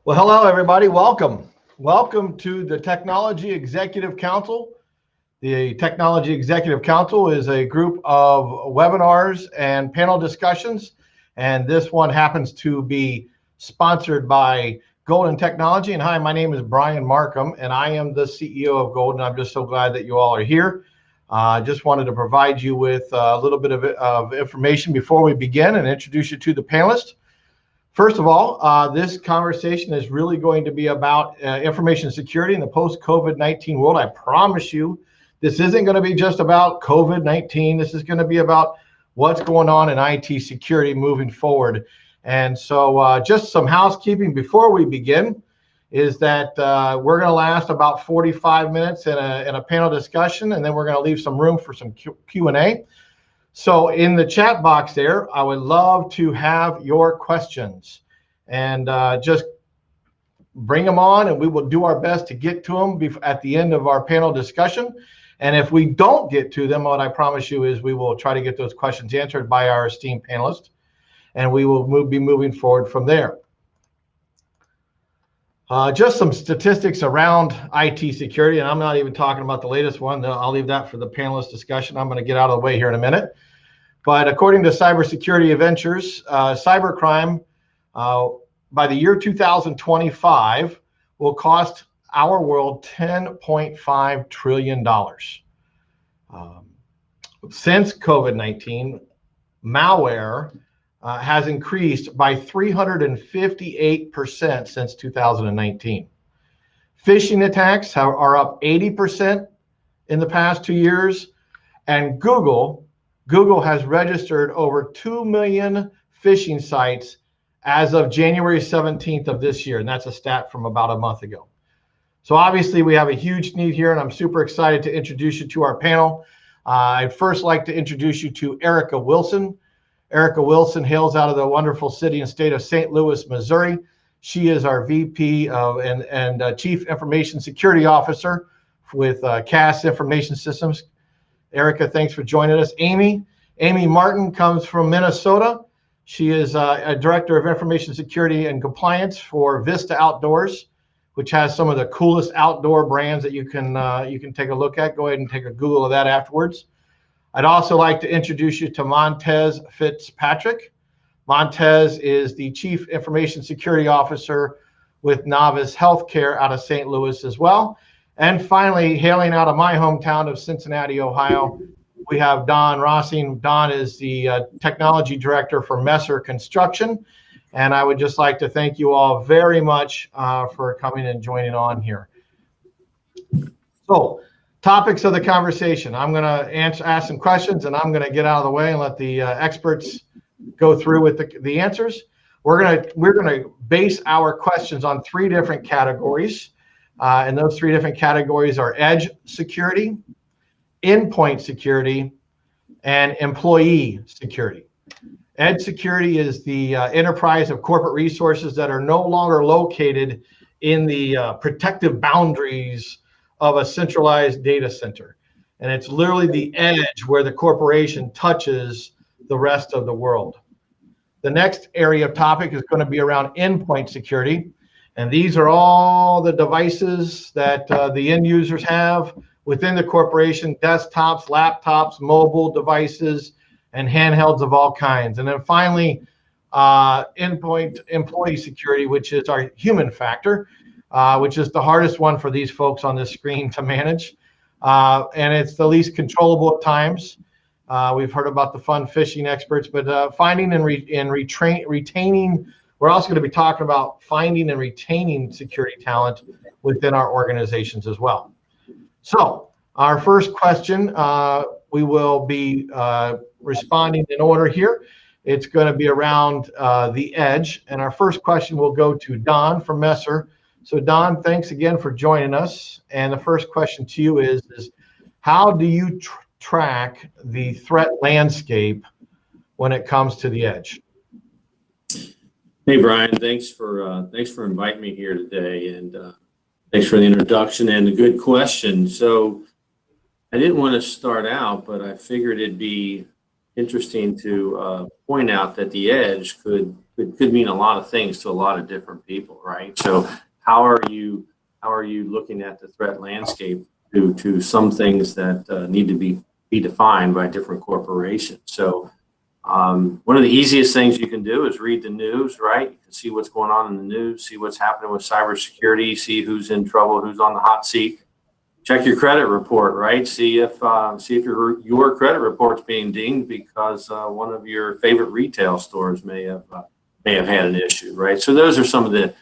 Well, hello, everybody. Welcome. Welcome to the Technology Executive Council. The Technology Executive Council is a group of webinars and panel discussions, and this one happens to be sponsored by Golden Technology. And hi, my name is Brian Markham, and I am the CEO of Golden. I'm just so glad that you all are here. I just wanted to provide you with a little bit of information before we begin and introduce you to the panelists. First of all, this conversation is really going to be about information security in the post-COVID-19 world. I promise you, this isn't going to be just about COVID-19. This is going to be about what's going on in IT security moving forward. And so just some housekeeping before we begin is that we're going to last about 45 minutes in a panel discussion, and then we're going to leave some room for some Q&A. So in the chat box there, I would love to have your questions, and just bring them on, and we will do our best to get to them at the end of our panel discussion. And if we don't get to them, what I promise you is we will try to get those questions answered by our esteemed panelists, and we will be moving forward from there. Just some statistics around IT security, and I'm not even talking about the latest one. I'll leave that for the panelist discussion. I'm going to get out of the way here in a minute. But according to Cybersecurity Adventures, cybercrime by the year 2025 will cost our world $10.5 trillion. Since COVID-19, malware has increased by 358% since 2019. Phishing attacks are up 80% in the past 2 years, and Google has registered over 2 million phishing sites as of January 17th of this year, and that's a stat from about a month ago. So obviously we have a huge need here, and I'm super excited to introduce you to our panel. I'd first like to introduce you to Erica Wilson. Erica Wilson hails out of the wonderful city and state of St. Louis, Missouri. She is our VP and Chief Information Security Officer with CAS Information Systems. Erica, thanks for joining us. Amy Martin comes from Minnesota. She is a Director of Information Security and Compliance for Vista Outdoors, which has some of the coolest outdoor brands that you can take a look at. Go ahead and take a Google of that afterwards. I'd also like to introduce you to Montez Fitzpatrick. Montez is the Chief Information Security Officer with Novice Healthcare out of St. Louis as well. And finally, hailing out of my hometown of Cincinnati, Ohio, we have Don Rossing. Don is the Technology Director for Messer Construction. And I would just like to thank you all very much for coming and joining on here. So, topics of the conversation. I'm going to ask some questions, and I'm going to get out of the way and let the experts go through with the answers. We're going to base our questions on 3 different categories, and those 3 different categories are edge security, endpoint security, and employee security. Edge security is the enterprise of corporate resources that are no longer located in the protective boundaries of a centralized data center. And it's literally the edge where the corporation touches the rest of the world. The next area of topic is going to be around endpoint security. And these are all the devices that the end users have within the corporation: desktops, laptops, mobile devices, and handhelds of all kinds. And then finally, endpoint employee security, which is our human factor, which is the hardest one for these folks on this screen to manage. And it's the least controllable at times. We've heard about the fun phishing experts, but finding and retaining, we're also going to be talking about finding and retaining security talent within our organizations as well. So our first question, we will be responding in order here. It's going to be around the edge. And our first question will go to Don from Messer. So Don, thanks again for joining us. And the first question to you is how do you track the threat landscape when it comes to the edge? Hey Brian, thanks for inviting me here today, and thanks for the introduction and a good question. So I didn't want to start out, but I figured it'd be interesting to point out that the edge could it could mean a lot of things to a lot of different people, right? So how are you looking at the threat landscape to some things that need to be defined by different corporations? So one of the easiest things you can do is read the news, right? You can see what's going on in the news, see what's happening with cybersecurity, see who's in trouble, who's on the hot seat. Check your credit report, right? See if your credit report's being dinged because one of your favorite retail stores may have had an issue, right? So those are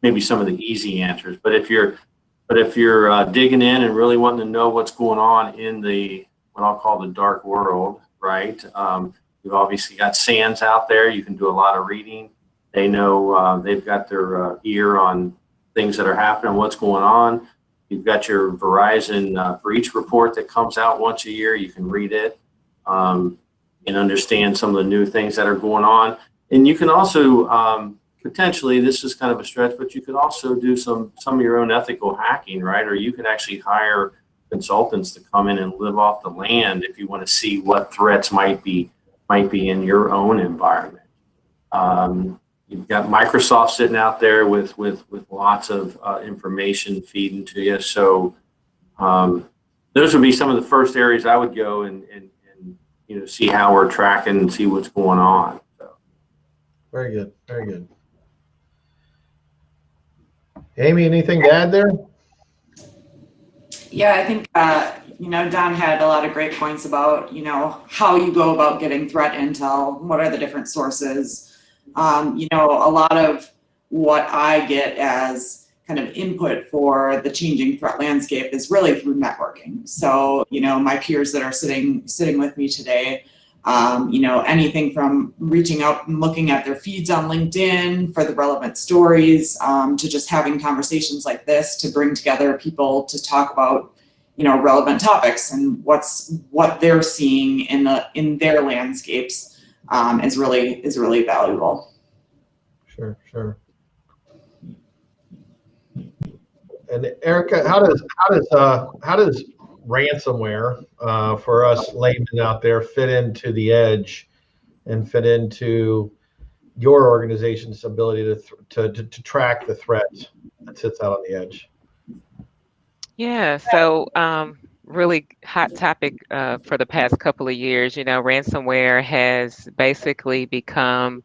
maybe some of the easy answers. But if you're digging in and really wanting to know what's going on in what I'll call the dark world, right? You've obviously got SANS out there. You can do a lot of reading. They know they've got their ear on things that are happening, what's going on. You've got your Verizon breach report that comes out once a year. You can read it and understand some of the new things that are going on. And you can also potentially, this is kind of a stretch, but you could also do some of your own ethical hacking, right? Or you could actually hire consultants to come in and live off the land if you want to see what threats might be in your own environment. You've got Microsoft sitting out there with lots of information feeding to you. So those would be some of the first areas I would go and see how we're tracking and see what's going on. So. Very good, very good. Amy, anything to add there? Yeah, I think Don had a lot of great points about how you go about getting threat intel, what are the different sources. A lot of what I get as kind of input for the changing threat landscape is really through networking. So, my peers that are sitting with me today, anything from reaching out and looking at their feeds on LinkedIn for the relevant stories, to just having conversations like this to bring together people to talk about, relevant topics and what they're seeing in their landscapes. Is really valuable. Sure. And Erica, how does ransomware for us laymen out there fit into the edge and fit into your organization's ability to track the threat that sits out on the edge? Yeah, so really hot topic for the past couple of years. Ransomware has basically become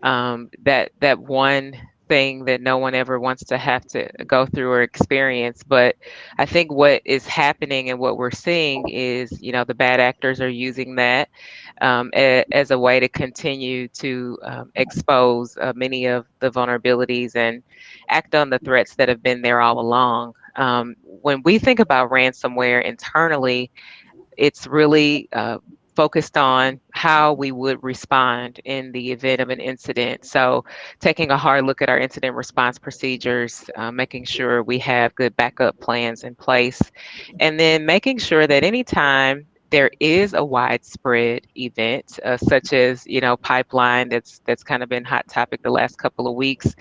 that one thing that no one ever wants to have to go through or experience. But I think what is happening and what we're seeing is, the bad actors are using that as a way to continue to expose many of the vulnerabilities and act on the threats that have been there all along. When we think about ransomware internally, it's really focused on how we would respond in the event of an incident. So taking a hard look at our incident response procedures, making sure we have good backup plans in place, and then making sure that anytime there is a widespread event, such as, pipeline, that's kind of been hot topic the last couple of weeks,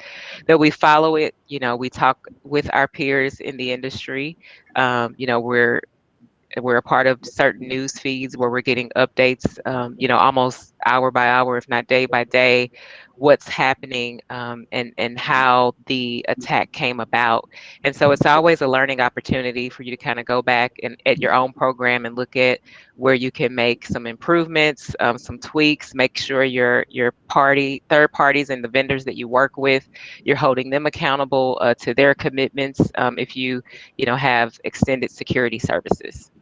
that we follow it. We talk with our peers in the industry. We're a part of certain news feeds where we're getting updates, almost hour by hour, if not day by day, what's happening and how the attack came about. And so it's always a learning opportunity for you to kind of go back and at your own program and look at where you can make some improvements, some tweaks, make sure your third parties and the vendors that you work with, you're holding them accountable to their commitments if you have extended security services.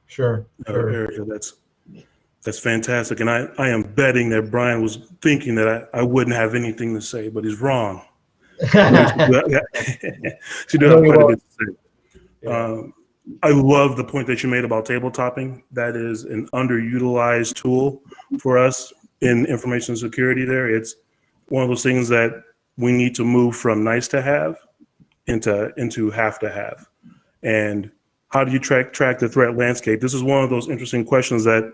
Sure. Erica, that's fantastic. And I am betting that Brian was thinking that I wouldn't have anything to say, but he's wrong. She do have quite a bit to say. I love the point that you made about tabletopping. That is an underutilized tool for us in information security there. It's one of those things that we need to move from nice to have into have to have. And how do you track the threat landscape? This is one of those interesting questions that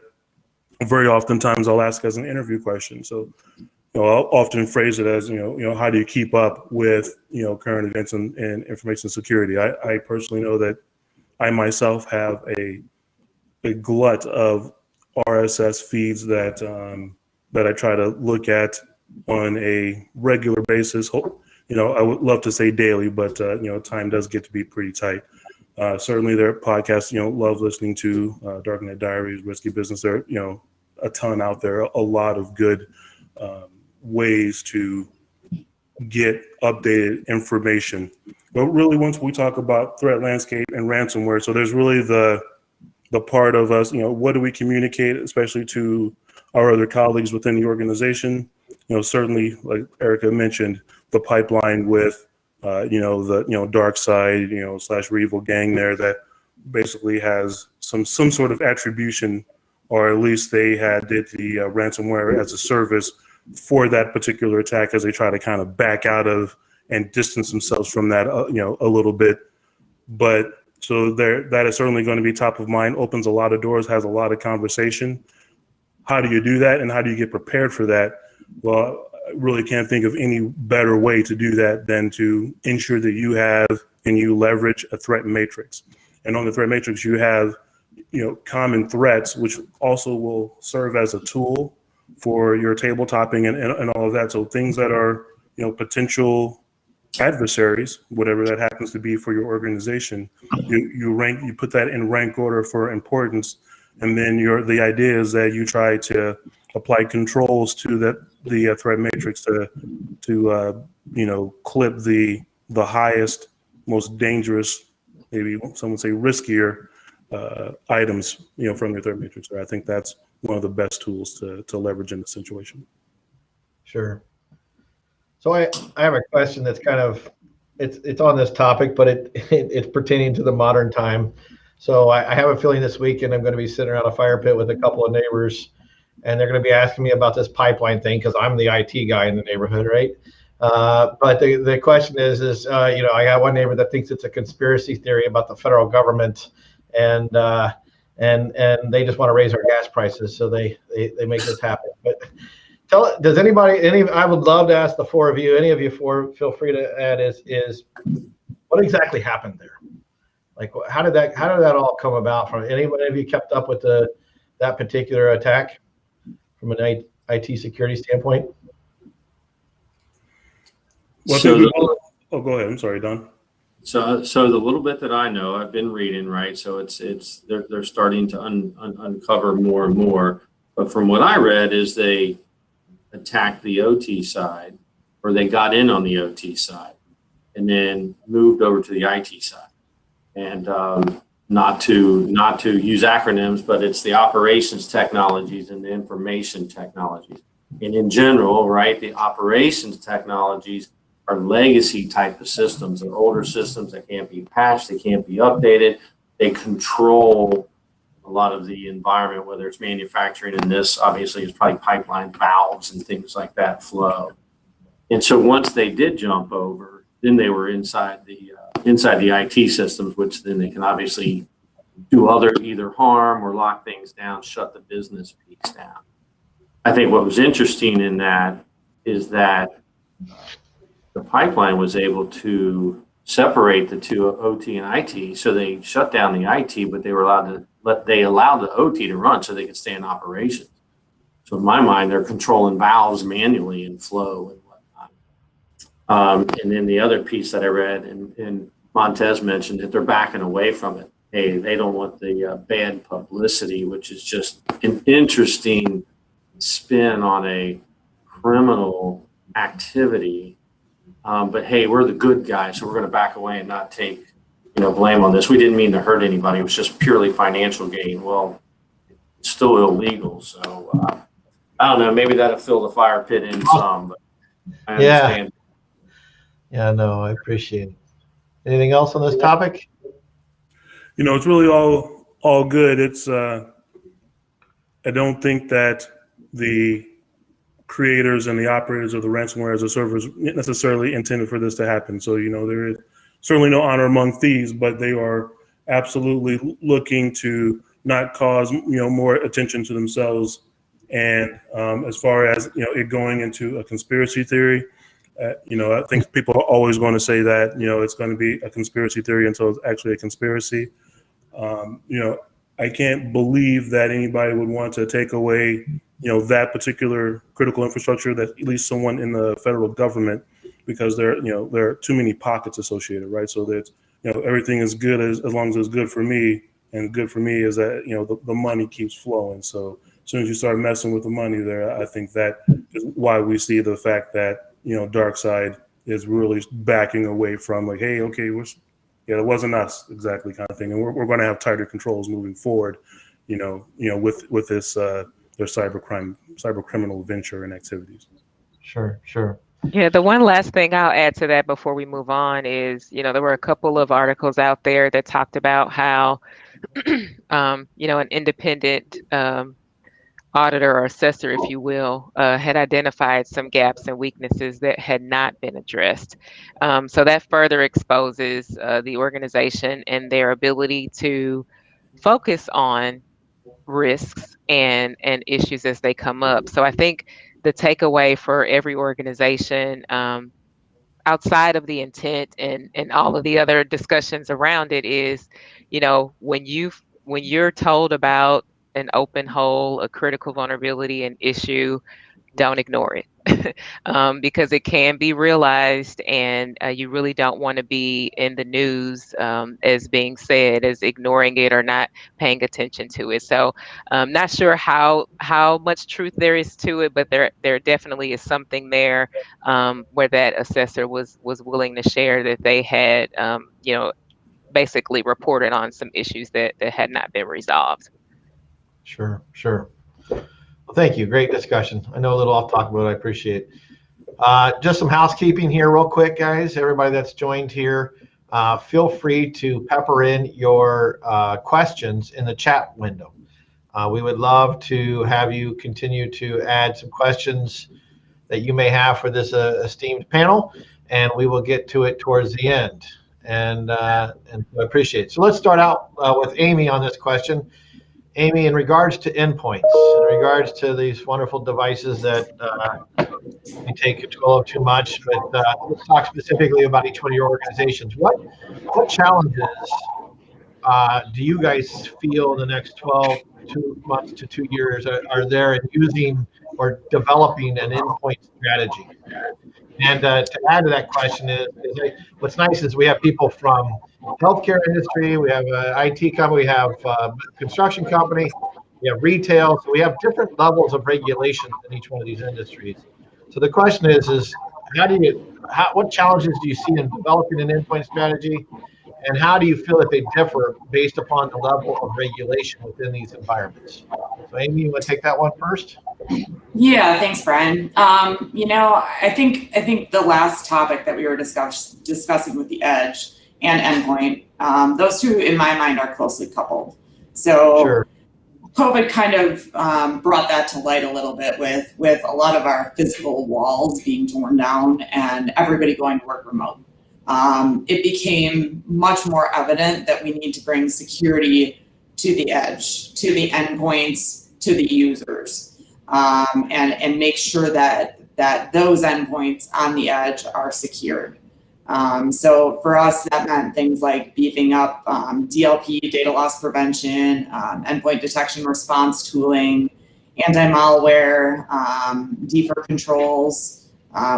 very oftentimes I'll ask as an interview question. So, I'll often phrase it as, how do you keep up with, current events and information security? I personally know that I myself have a glut of RSS feeds that I try to look at on a regular basis. I would love to say daily, but time does get to be pretty tight. Certainly there are podcasts, love listening to Darknet Diaries, Risky Business. There are, a ton out there, a lot of good ways to get updated information. But really, once we talk about threat landscape and ransomware, so there's really the part of us, what do we communicate, especially to our other colleagues within the organization? Certainly, like Erica mentioned, the pipeline with, the dark side, / evil gang there that basically has some sort of attribution, or at least they did the ransomware as a service for that particular attack as they try to kind of back out of and distance themselves from that, a little bit. But so that is certainly going to be top of mind, opens a lot of doors, has a lot of conversation. How do you do that, and how do you get prepared for that? Well, I really can't think of any better way to do that than to ensure that you have and you leverage a threat matrix. And on the threat matrix, you have, common threats, which also will serve as a tool for your tabletopping and all of that. So things that are, potential adversaries, whatever that happens to be for your organization, you put that in rank order for importance. And then the idea is that you try to apply controls to the threat matrix to clip the highest, most dangerous, maybe some would say riskier items, from your threat matrix. So I think that's one of the best tools to leverage in the situation. Sure. So I have a question that's kind of, it's on this topic, but it's pertaining to the modern time. So I have a feeling this weekend I'm going to be sitting around a fire pit with a couple of neighbors, and they're going to be asking me about this pipeline thing because I'm the IT guy in the neighborhood, right? But the question is I got one neighbor that thinks it's a conspiracy theory about the federal government, and they just want to raise our gas prices, so they make this happen. But does anybody, I would love to ask the four of you, any of you four, feel free to add, is what exactly happened there? Like, how did that all come about? From anybody of you kept up with that particular attack from an IT security standpoint? Go ahead. I'm sorry, Don. So the little bit that I know, I've been reading, right? So they're starting to uncover more and more. But from what I read is they attacked the OT side, or they got in on the OT side, and then moved over to the IT side. And not to use acronyms, but it's the operations technologies and the information technologies. And in general, right, the operations technologies are legacy type of systems. They're older systems that can't be patched, they can't be updated. They control a lot of the environment, whether it's manufacturing, and this obviously is probably pipeline valves and things like that flow. And so once they did jump over, then they were inside the IT systems, which then they can obviously do either harm or lock things down, shut the business piece down. I think what was interesting in that is that the pipeline was able to separate the two, OT and IT. So they shut down the IT, but they allowed the OT to run so they could stay in operation. So in my mind, they're controlling valves manually and flow and whatnot. And then the other piece that I read, and Montez mentioned that they're backing away from it. Hey, they don't want the bad publicity, which is just an interesting spin on a criminal activity. But hey, we're the good guys, so we're going to back away and not take blame on this. We didn't mean to hurt anybody. It was just purely financial gain. Well, it's still illegal. So I don't know. Maybe that'll fill the fire pit in some. But I understand. Yeah, no, I appreciate it. Anything else on this topic? It's really all good. It's I don't think that the creators and the operators of the ransomware as a service necessarily intended for this to happen. So, there is certainly no honor among thieves, but they are absolutely looking to not cause, more attention to themselves. And as far as, it going into a conspiracy theory, I think people are always going to say that, it's going to be a conspiracy theory until it's actually a conspiracy. I can't believe that anybody would want to take away that particular critical infrastructure, that at least someone in the federal government, because there are too many pockets associated, right? So that everything is good as long as it's good for me, and good for me is that the money keeps flowing. So as soon as you start messing with the money there, I think that is why we see the fact that dark side is really backing away from, like, hey, okay, it wasn't us exactly, kind of thing, and we're going to have tighter controls moving forward, with this their cyber criminal venture and activities. Sure. Yeah, the one last thing I'll add to that before we move on is, there were a couple of articles out there that talked about how, an independent auditor or assessor, if you will, had identified some gaps and weaknesses that had not been addressed. So that further exposes the organization and their ability to focus on risks and issues as they come up. So I think the takeaway for every organization, outside of the intent and all of the other discussions around it, is, when you're told about an open hole, a critical vulnerability, an issue, don't ignore it. Because it can be realized, and you really don't want to be in the news as being said as ignoring it or not paying attention to it. So not sure how much truth there is to it, but there definitely is something there where that assessor was willing to share that they had basically reported on some issues that had not been resolved. Sure. Well, thank you. Great discussion. I know a little off topic, but I appreciate it. Just some housekeeping here real quick, guys. Everybody that's joined here, feel free to pepper in your questions in the chat window. We would love to have you continue to add some questions that you may have for this esteemed panel, and we will get to it towards the end. And I appreciate it. So let's start out with Amy on this question. Amy, in regards to endpoints, in regards to these wonderful devices that we take control of too much, but let's talk specifically about each one of your organizations. What challenges do you guys feel the next 12 months to 2 years are there in using or developing an endpoint strategy? And to add to that question is what's nice is we have people from healthcare industry, we have an IT company, we have a construction company, we have retail, so we have different levels of regulation in each one of these industries. So the question is what challenges do you see in developing an endpoint strategy, and how do you feel that they differ based upon the level of regulation within these environments? So Amy, you want to take that one first? Yeah, thanks, Brian. I think the last topic that we were discussing with the edge and endpoint, those two in my mind are closely coupled. So sure. COVID kind of brought that to light a little bit with a lot of our physical walls being torn down and everybody going to work remote. It became much more evident that we need to bring security to the edge, to the endpoints, to the users, and make sure that those endpoints on the edge are secured. So for us, that meant things like beefing up DLP, data loss prevention, endpoint detection response tooling, anti-malware, DFIR controls,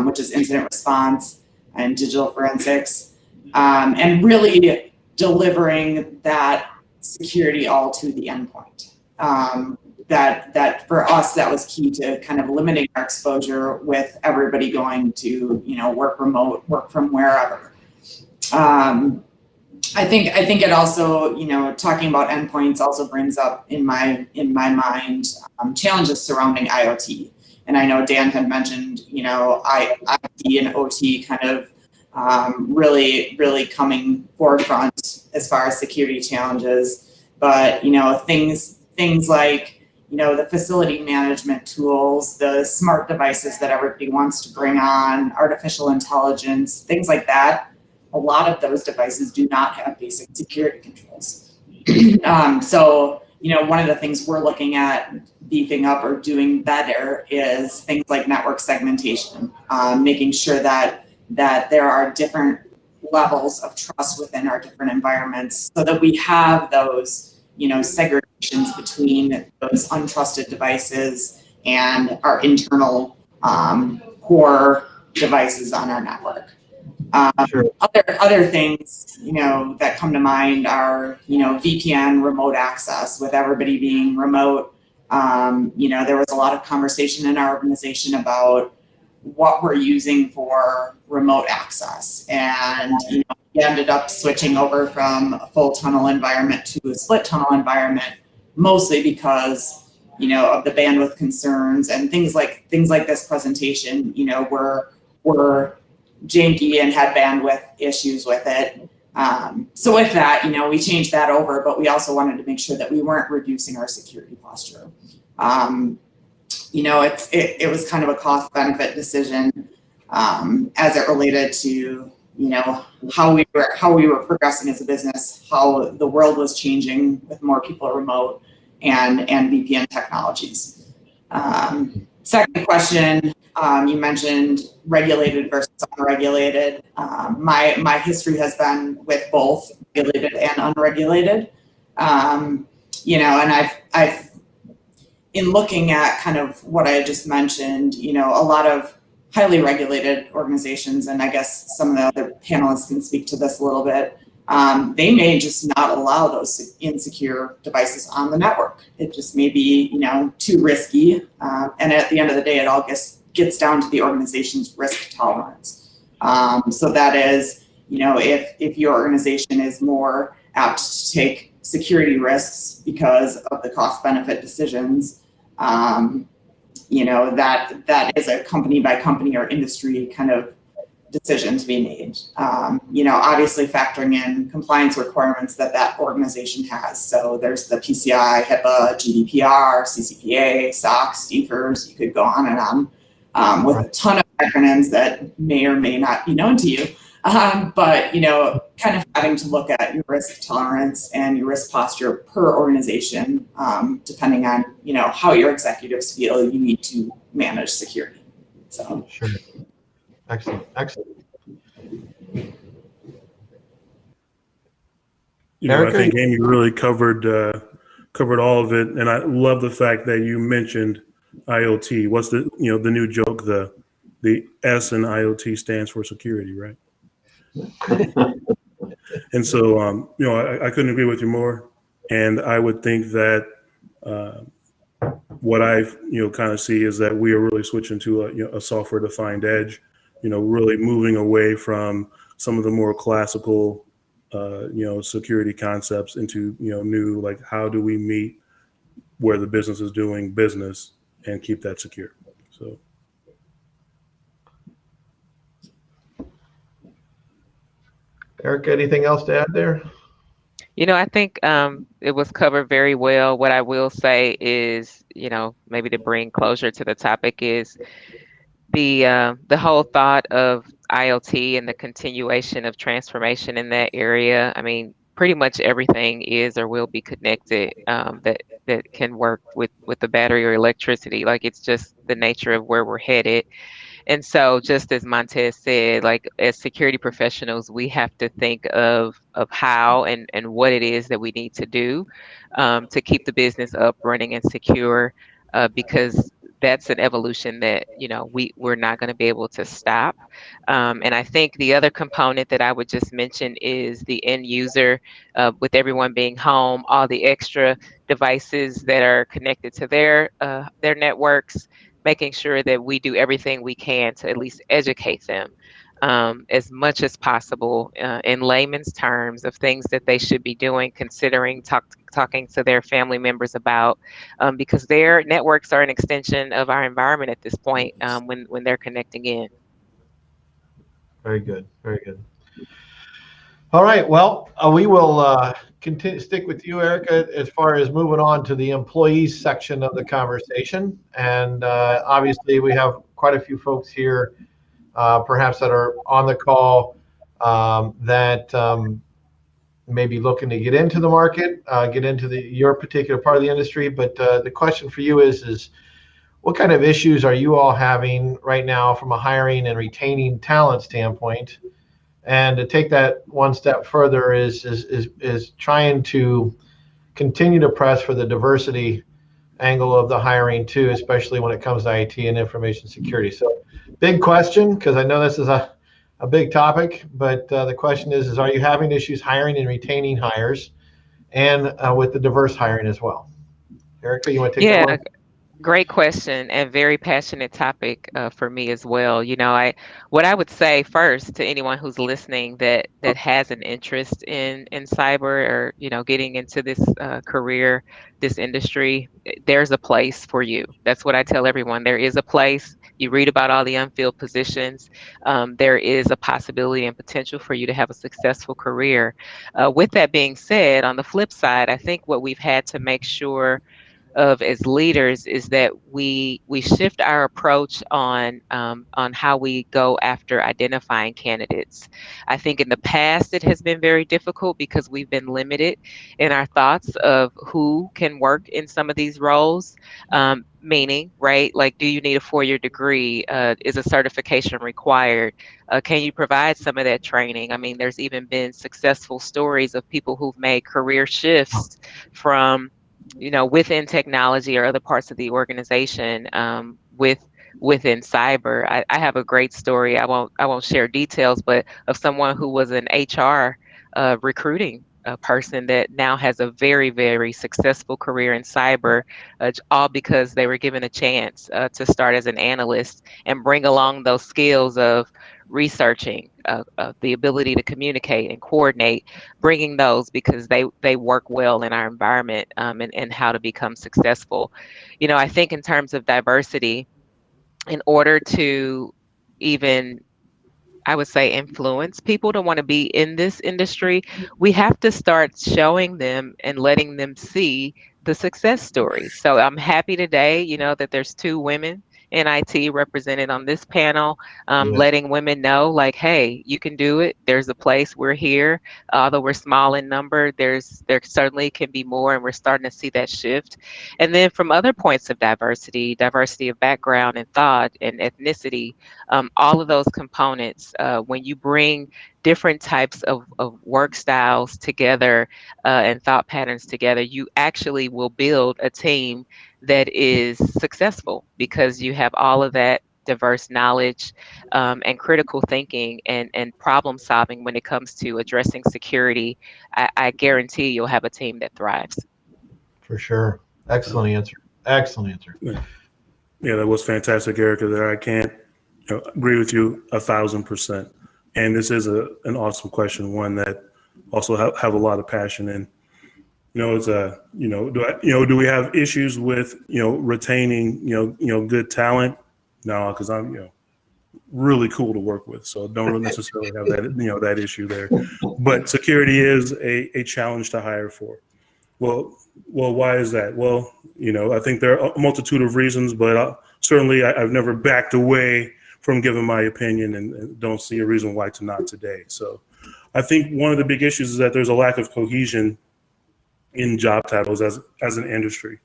which is incident response, and digital forensics, and really delivering that security all to the endpoint. That for us, that was key to kind of limiting our exposure with everybody going to work remote, work from wherever. I think it also, talking about endpoints also brings up in my mind challenges surrounding IoT. And I know Dan had mentioned, IT and OT kind of really coming forefront as far as security challenges. But things like the facility management tools, the smart devices that everybody wants to bring on, artificial intelligence, things like that. A lot of those devices do not have basic security controls. So, one of the things we're looking at beefing up or doing better is things like network segmentation, making sure that there are different levels of trust within our different environments so that we have those, segregations between those untrusted devices and our internal core devices on our network. Sure. Other things, that come to mind are, VPN, remote access, with everybody being remote. There was a lot of conversation in our organization about what we're using for remote access. And, we ended up switching over from a full tunnel environment to a split tunnel environment, mostly because, of the bandwidth concerns and things like this presentation, were janky and had bandwidth issues with it. So with that, we changed that over, but we also wanted to make sure that we weren't reducing our security posture. It was kind of a cost benefit decision as it related to, how we were progressing as a business, how the world was changing with more people remote and VPN technologies. Second question, you mentioned regulated versus unregulated. My history has been with both regulated and unregulated. And I've in looking at kind of what I just mentioned, a lot of highly regulated organizations, and I guess some of the other panelists can speak to this a little bit, they may just not allow those insecure devices on the network. It just may be, too risky. And at the end of the day, it all gets down to the organization's risk tolerance. So that is, if your organization is more apt to take security risks because of the cost benefit decisions, that is a company by company or industry kind of decision to be made. Obviously factoring in compliance requirements that organization has. So there's the PCI, HIPAA, GDPR, CCPA, SOX, DFIRS, you could go on and on with a ton of acronyms that may or may not be known to you. But, kind of having to look at your risk tolerance and your risk posture per organization, depending on, how your executives feel you need to manage security. So. Sure. Excellent. I think Amy really covered all of it, and I love the fact that you mentioned IoT. What's the new joke? The S in IoT stands for security, right? And so I couldn't agree with you more. And I would think that what I kind of see is that we are really switching to a software defined edge. Really moving away from some of the more classical, security concepts into, new, like how do we meet where the business is doing business and keep that secure. So. Erica, anything else to add there? I think it was covered very well. What I will say is, maybe to bring closure to the topic is the whole thought of IoT and the continuation of transformation in that area. I mean, pretty much everything is or will be connected that can work with the battery or electricity. Like, it's just the nature of where we're headed. And so, just as Montez said, like, as security professionals, we have to think of how and what it is that we need to do to keep the business up, running, and secure, because that's an evolution that we're not going to be able to stop. And I think the other component that I would just mention is the end user, with everyone being home, all the extra devices that are connected to their networks, making sure that we do everything we can to at least educate them as much as possible in layman's terms of things that they should be doing, considering talking to their family members about, because their networks are an extension of our environment at this point when they're connecting in. Very good. Very good. All right. Well, we will stick with you, Erica, as far as moving on to the employees section of the conversation. And obviously, we have quite a few folks here, perhaps that are on the call that may be looking to get into the market, get into your particular part of the industry. But the question for you is what kind of issues are you all having right now from a hiring and retaining talent standpoint? And to take that one step further is trying to continue to press for the diversity angle of the hiring too, especially when it comes to IT and information security. So big question, because I know this is a big topic, but the question is are you having issues hiring and retaining hires and with the diverse hiring as well? Erica, you want to take that one? Great question and very passionate topic for me as well. What I would say first to anyone who's listening that has an interest in cyber or getting into this career, this industry, there's a place for you. That's what I tell everyone. There is a place. You read about all the unfilled positions. There is a possibility and potential for you to have a successful career. With that being said, on the flip side, I think what we've had to make sure of as leaders is that we shift our approach on how we go after identifying candidates. I think in the past it has been very difficult because we've been limited in our thoughts of who can work in some of these roles. Meaning, right? Like, do you need a 4-year degree? Is a certification required? Can you provide some of that training? I mean, there's even been successful stories of people who've made career shifts from within technology or other parts of the organization within cyber. I have a great story. I won't share details, but of someone who was an HR recruiting person that now has a very, very successful career in cyber, all because they were given a chance to start as an analyst and bring along those skills of researching, the ability to communicate and coordinate, bringing those because they work well in our environment, and how to become successful. I think in terms of diversity, in order to even, I would say, influence people to want to be in this industry, we have to start showing them and letting them see the success stories. So I'm happy today, that there's 2 women in IT represented on this panel, letting women know, like, hey, you can do it. There's a place. We're here. Although we're small in number, there certainly can be more, and we're starting to see that shift. And then from other points of diversity of background and thought and ethnicity, all of those components, when you bring different types of work styles together and thought patterns together, you actually will build a team that is successful because you have all of that diverse knowledge and critical thinking and problem solving when it comes to addressing security. I guarantee you'll have a team that thrives. For sure. Excellent answer. Excellent answer. Yeah, that was fantastic, Erica. There, I can't agree with you 1,000%. And this is an awesome question, one that also have a lot of passion in. It's do we have issues with retaining good talent? No, because I'm really cool to work with, so don't necessarily have that that issue there. But security is a challenge to hire for. Well, why is that? Well, I think there are a multitude of reasons, but certainly I've never backed away from giving my opinion and don't see a reason why to not today. So I think one of the big issues is that there's a lack of cohesion in job titles as an industry.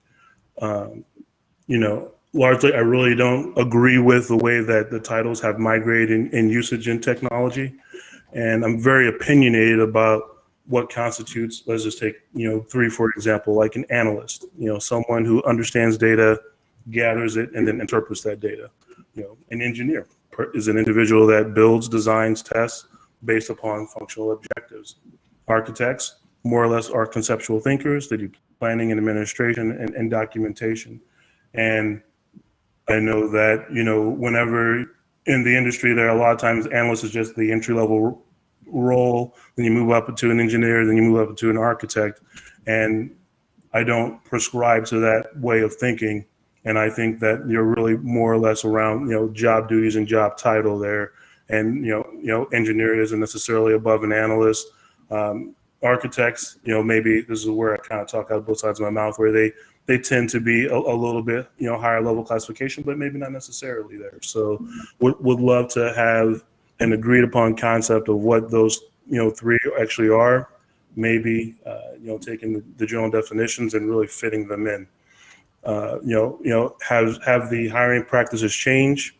Largely, I really don't agree with the way that the titles have migrated in usage in technology. And I'm very opinionated about what constitutes, let's just take, 3, for example, like an analyst, someone who understands data, gathers it, and then interprets that data. An engineer is an individual that builds, designs, tests based upon functional objectives. Architects, more or less, are conceptual thinkers. They do planning and administration and documentation. And I know that, whenever in the industry, there are a lot of times analyst is just the entry-level role, then you move up to an engineer, then you move up to an architect. And I don't prescribe to that way of thinking. And I think that you're really more or less around, job duties and job title there. And, engineer isn't necessarily above an analyst. Architects, maybe this is where I kind of talk out both sides of my mouth, where they tend to be a little bit, higher level classification, but maybe not necessarily there. So would love to have an agreed upon concept of what those, 3 actually are, maybe, taking the general definitions and really fitting them in. Have the hiring practices changed?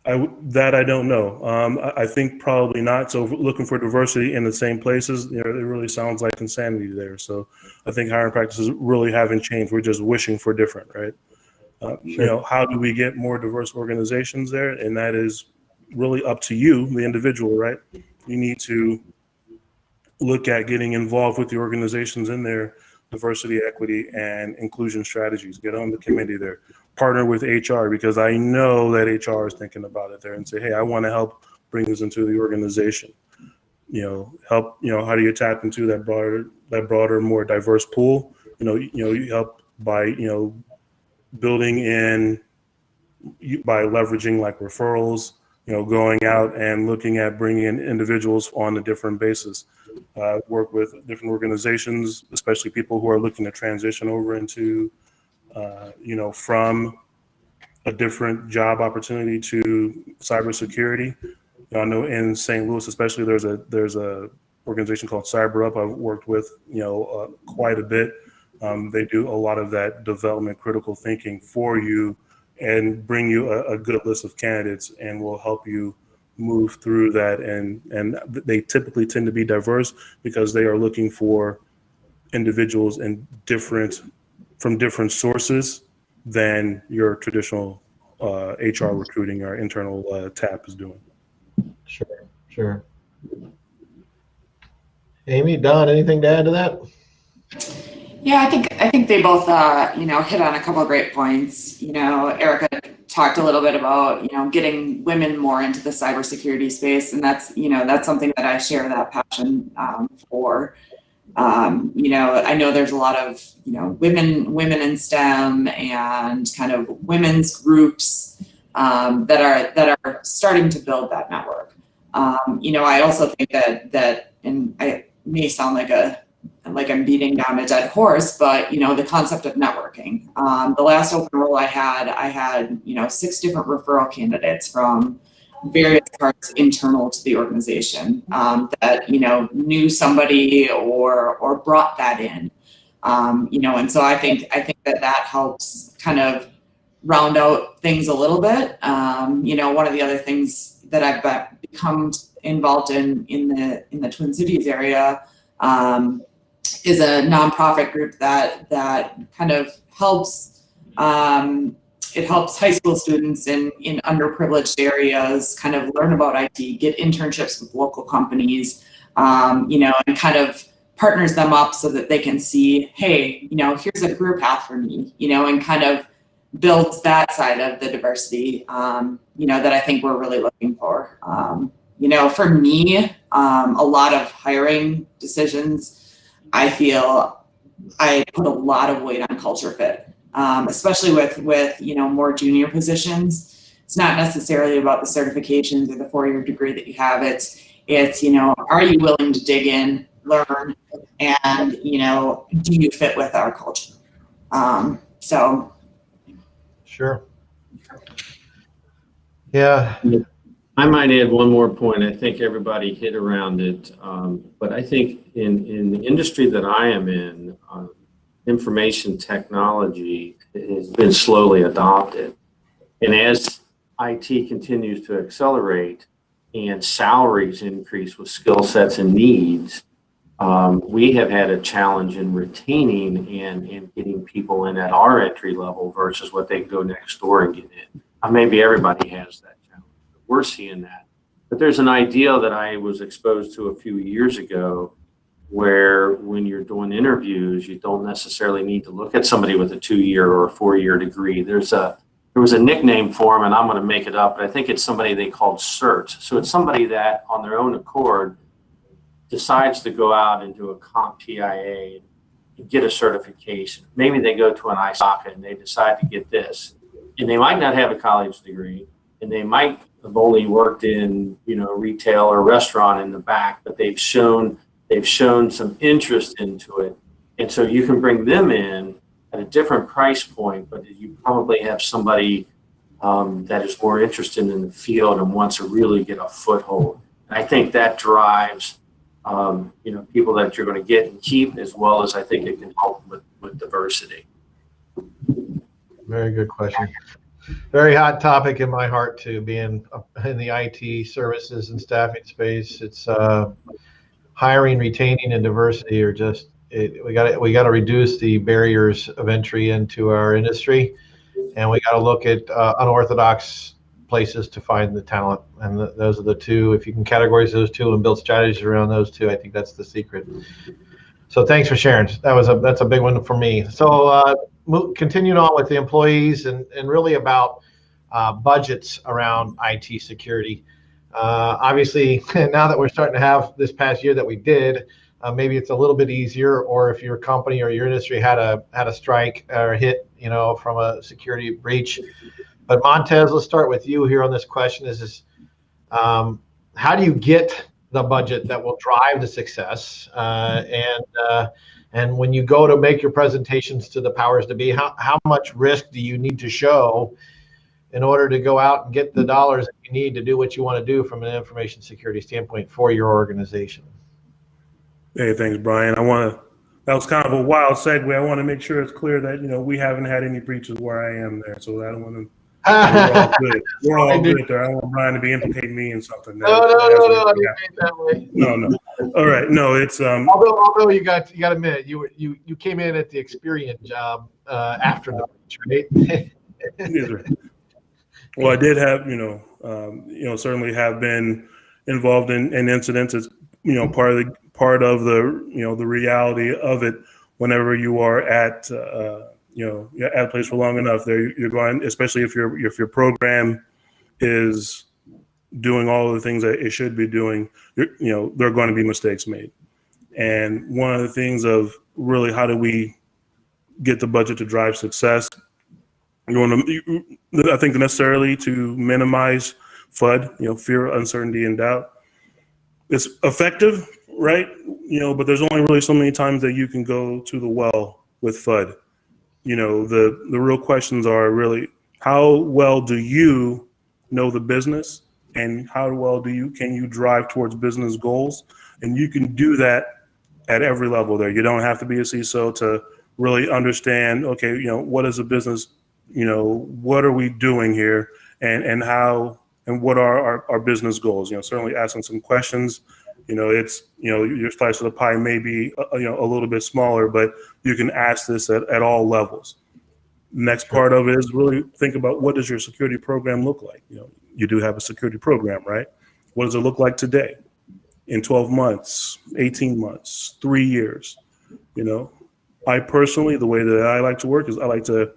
I don't know. I think probably not. So looking for diversity in the same places, it really sounds like insanity there. So I think hiring practices really haven't changed. We're just wishing for different, right? Sure. How do we get more diverse organizations there? And that is really up to you, the individual, right? You need to look at getting involved with the organizations in their diversity, equity, and inclusion strategies. Get on the committee there. Partner with HR, because I know that HR is thinking about it there and say, hey, I want to help bring this into the organization. Help, how do you tap into that broader, more diverse pool? You help by, building in, by leveraging like referrals, going out and looking at bringing in individuals on a different basis. Work with different organizations, especially people who are looking to transition over into, from a different job opportunity to cybersecurity. I know in St. Louis, especially, there's a organization called CyberUp I've worked with, quite a bit. They do a lot of that development, critical thinking for you, and bring you a good list of candidates, and will help you move through that. And they typically tend to be diverse because they are looking for individuals from different sources than your traditional HR recruiting or internal TAP is doing. Sure. Amy, Don, anything to add to that? Yeah, I think they both hit on a couple of great points. Erica talked a little bit about getting women more into the cybersecurity space, and that's something that I share that passion for. I know there's a lot of women in STEM and kind of women's groups that are starting to build that network. I also think that and I may sound like I'm beating down a dead horse, but the concept of networking. The last open role I had 6 different referral candidates from various parts internal to the organization that knew somebody or brought that in. And so I think that helps kind of round out things a little bit. One of the other things that I've become involved in the Twin Cities area is a nonprofit group that kind of helps. It helps high school students in underprivileged areas kind of learn about IT, get internships with local companies, and kind of partners them up so that they can see, hey, here's a career path for me, and kind of builds that side of the diversity, that I think we're really looking for. For me, a lot of hiring decisions, I feel I put a lot of weight on culture fit, especially with more junior positions. It's not necessarily about the certifications or the 4-year degree that you have. It's are you willing to dig in, learn, and do you fit with our culture? So. Sure. Yeah. I might add one more point. I think everybody hit around it, but I think in the industry that I am in, information technology has been slowly adopted. And as IT continues to accelerate and salaries increase with skill sets and needs, we have had a challenge in retaining and getting people in at our entry level versus what they can go next door and get in. Maybe everybody has that challenge. We're seeing that. But there's an idea that I was exposed to a few years ago where when you're doing interviews, you don't necessarily need to look at somebody with a 2-year or a 4-year degree. There was a nickname for them, and I'm going to make it up, but I think it's somebody they called CERT. So it's somebody that on their own accord decides to go out and do a CompTIA and get a certification. Maybe they go to an ISACA and they decide to get this. And they might not have a college degree, and they might have only worked in retail or restaurant in the back, but they've shown some interest into it. And so you can bring them in at a different price point, but you probably have somebody that is more interested in the field and wants to really get a foothold. And I think that drives people that you're going to get and keep, as well as I think it can help with diversity. Very good question. Very hot topic in my heart too, being in the IT services and staffing space. It's hiring, retaining, and diversity are just we got to reduce the barriers of entry into our industry, and we got to look at unorthodox places to find the talent. And those are the two. If you can categorize those two and build strategies around those two, I think that's the secret. So thanks for sharing. That's a big one for me. So continuing on with the employees and really about budgets around IT security. Obviously, now that we're starting to have this past year that we did, maybe it's a little bit easier. Or if your company or your industry had a strike or a hit, from a security breach. But Montez, let's start with you here on this question. How do you get the budget that will drive the success? And when you go to make your presentations to the powers to be, how much risk do you need to show in order to go out and get the dollars that you need to do what you want to do from an information security standpoint for your organization? Hey, thanks, Brian. That was kind of a wild segue. I want to make sure it's clear that, we haven't had any breaches where I am there. So I don't want to, we're all good. We're all good there. I don't want Brian to be implicating me in something. No, I didn't mean that way. No. All right. No, it's, although you got a minute, you came in at the Experian job after the breach, right? Well, I did have, certainly have been involved in incidents. It's, part of the, the reality of it. Whenever you are at, at a place for long enough, you're going, especially if your program is doing all of the things that it should be doing, there are going to be mistakes made. And one of the things of really how do we get the budget to drive success? I think necessarily to minimize FUD, fear, uncertainty, and doubt. It's effective, right? But there's only really so many times that you can go to the well with FUD. The real questions are really, how well do you know the business, and how well can you drive towards business goals? And you can do that at every level there. You don't have to be a CISO to really understand, okay, what is a business, what are we doing here, and how, and what are our business goals? Certainly asking some questions. It's, your slice of the pie may be, a little bit smaller, but you can ask this at all levels. Next part of it is really think about, what does your security program look like? You do have a security program, right? What does it look like today? In 12 months, 18 months, 3 years? I personally, the way that I like to work is I like to,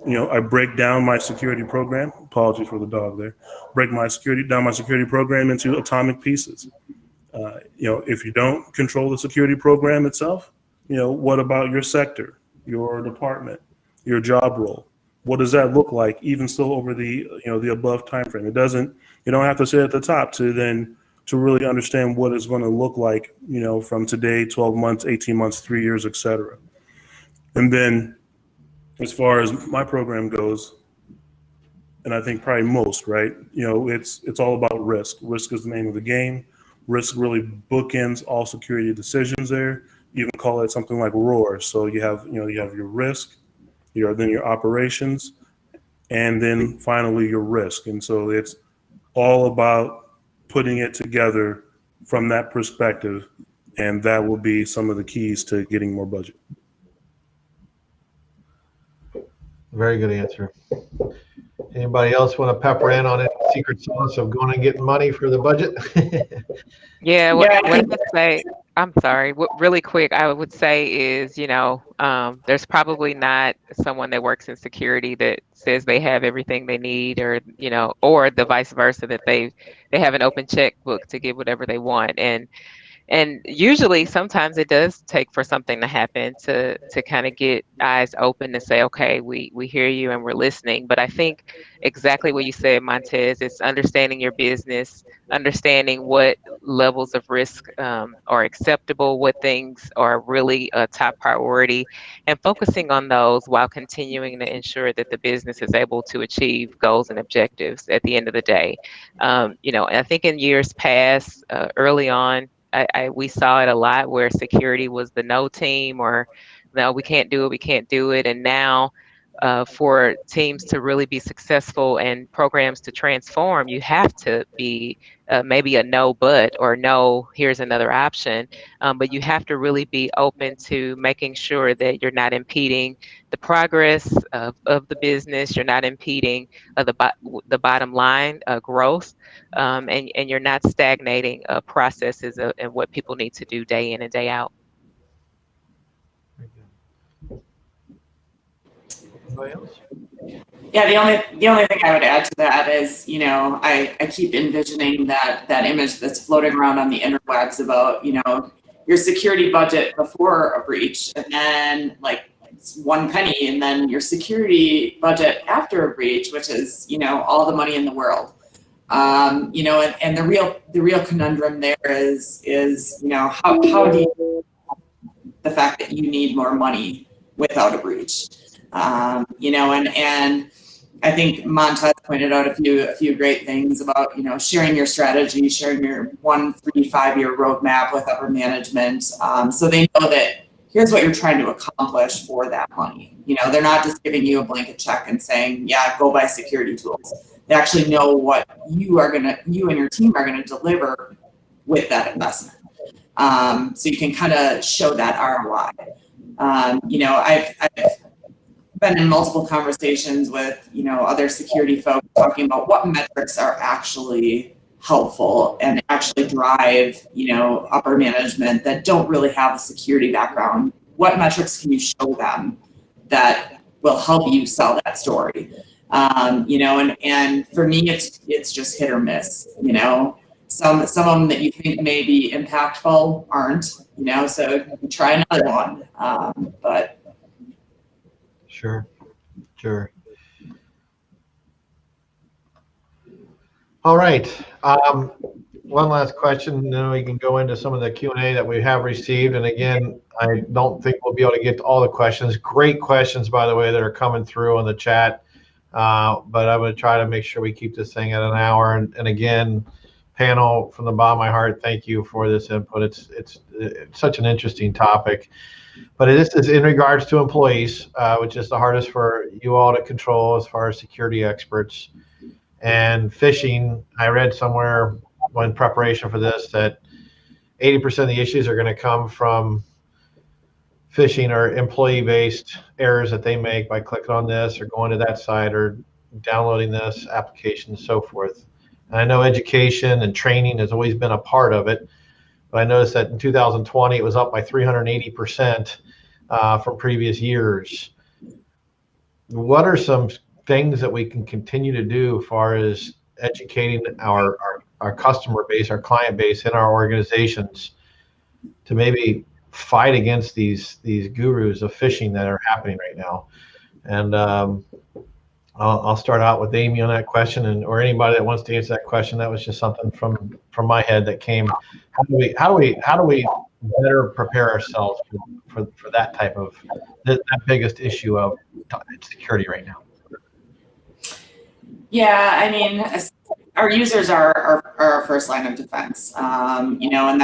I break down my security program. Apologies for the dog there. Break my security program into atomic pieces. If you don't control the security program itself, what about your sector, your department, your job role? What does that look like, even still over the, the above time frame? You don't have to sit at the top to really understand what it's going to look like, from today, 12 months, 18 months, 3 years, et cetera. And then as far as my program goes, and I think probably most, right? It's all about risk. Risk is the name of the game. Risk really bookends all security decisions there. You can call it something like ROAR. So you have your risk, then your operations, and then finally your risk. And so it's all about putting it together from that perspective, and that will be some of the keys to getting more budget. Very good answer. Anybody else want to pepper in on it? Secret sauce of going and getting money for the budget? Yeah, what I would say, I'm sorry, really quick, I would say is, there's probably not someone that works in security that says they have everything they need, or, or the vice versa, that they have an open checkbook to get whatever they want. And usually, sometimes it does take for something to happen to kind of get eyes open and say, okay, we hear you and we're listening. But I think exactly what you said, Montez, is understanding your business, understanding what levels of risk are acceptable, what things are really a top priority, and focusing on those while continuing to ensure that the business is able to achieve goals and objectives at the end of the day. And I think in years past, early on, we saw it a lot where security was the no team, or no, we can't do it. And now for teams to really be successful and programs to transform, you have to be maybe a no but, or no, here's another option. But you have to really be open to making sure that you're not impeding the progress of the business, you're not impeding the bottom line growth, and you're not stagnating processes and what people need to do day in and day out. Anybody else? Yeah, the only thing I would add to that is, you know, I keep envisioning that image that's floating around on the interwebs about, you know, your security budget before a breach, and then like it's 1 penny, and then your security budget after a breach, which is, you know, all the money in the world. You know, and the real conundrum there is, you know, how do you, the fact that you need more money without a breach. You know, and I think Montez pointed out a few great things about, you know, sharing your strategy, sharing your 1, 3, 5-year roadmap with upper management, so they know that here's what you're trying to accomplish for that money. You know, they're not just giving you a blanket check and saying, yeah, go buy security tools. They actually know what you and your team are gonna deliver with that investment. So you can kind of show that ROI. You know, I've been in multiple conversations with, you know, other security folks talking about what metrics are actually helpful and actually drive, you know, upper management that don't really have a security background. What metrics can you show them that will help you sell that story? You know, and for me, it's just hit or miss. You know, some of them that you think may be impactful aren't. You know, so try another one. But Sure. All right. One last question, and then we can go into some of the Q&A that we have received. And again, I don't think we'll be able to get to all the questions. Great questions, by the way, that are coming through on the chat. But I'm going to try to make sure we keep this thing at an hour. And again, panel, from the bottom of my heart, thank you for this input. It's such an interesting topic. But this is in regards to employees, which is the hardest for you all to control as far as security experts. And phishing, I read somewhere in preparation for this that 80% of the issues are going to come from phishing or employee-based errors that they make by clicking on this or going to that site or downloading this application and so forth. And I know education and training has always been a part of it. But I noticed that in 2020, it was up by 380% from previous years. What are some things that we can continue to do as far as educating our customer base, our client base in our organizations to maybe fight against these gurus of phishing that are happening right now? And I'll start out with Amy on that question, or anybody that wants to answer that question. That was just something from my head that came. How do we better prepare ourselves for that type of that biggest issue of security right now? yeah, I mean, our users are our first line of defense. You know, and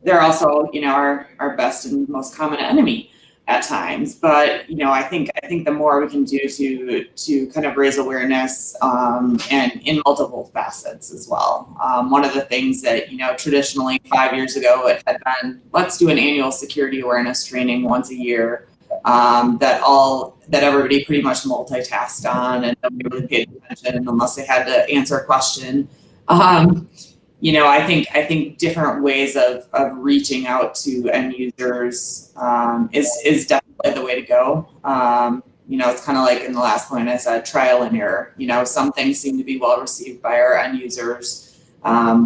they're also, you know, our best and most common enemy at times. But, you know, I think the more we can do to kind of raise awareness, and in multiple facets as well. One of the things that, you know, traditionally 5 years ago it had been, let's do an annual security awareness training once a year, that everybody pretty much multitasked on and nobody really paid attention unless they had to answer a question. You know, I think different ways of reaching out to end users is definitely the way to go. You know, it's kind of like in the last point I said, trial and error. You know, some things seem to be well received by our end users,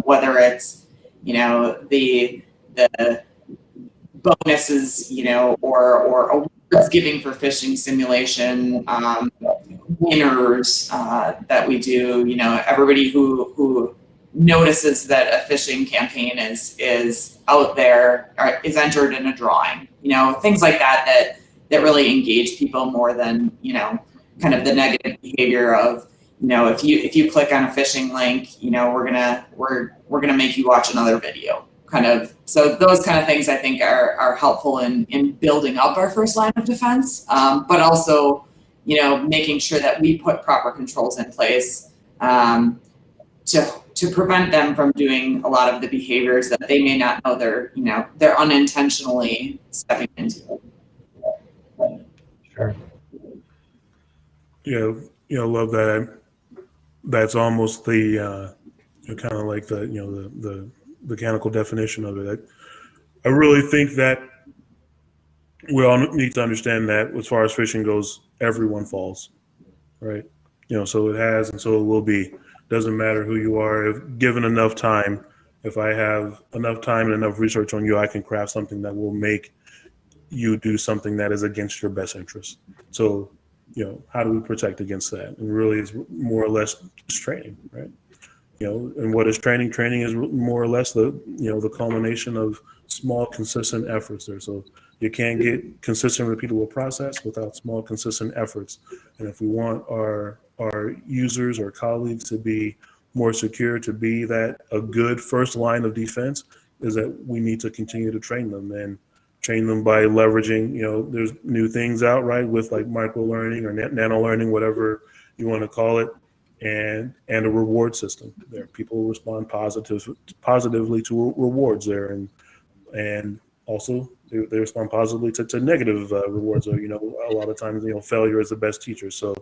whether it's, you know, the bonuses, you know, or awards giving for phishing simulation, winners that we do. You know, everybody who notices that a phishing campaign is out there or is entered in a drawing, you know, things like that really engage people more than, you know, kind of the negative behavior of, you know, if you click on a phishing link, you know, we're gonna make you watch another video, kind of. So those kind of things I think are helpful in building up our first line of defense, but also, making sure that we put proper controls in place to prevent them from doing a lot of the behaviors that they may not know they're unintentionally stepping into. Sure. Yeah, love that. That's almost the kind of like the mechanical definition of it. I really think that we all need to understand that as far as phishing goes, everyone falls, right? So it has, and so it will be. Doesn't matter who you are. If given enough time, if I have enough time and enough research on you, I can craft something that will make you do something that is against your best interest. So, how do we protect against that? And really, it's more or less just training, right? And what is training? Training is more or less the culmination of small, consistent efforts there. So you can't get consistent, repeatable process without small, consistent efforts. And if we want our users or colleagues to be more secure, to be that a good first line of defense, is that we need to continue to train them and train them by leveraging, there's new things out, right, with like micro learning or nano learning, whatever you want to call it, and a reward system there. People respond positively to rewards there, and also they respond positively to negative rewards. Or a lot of times failure is the best teacher. So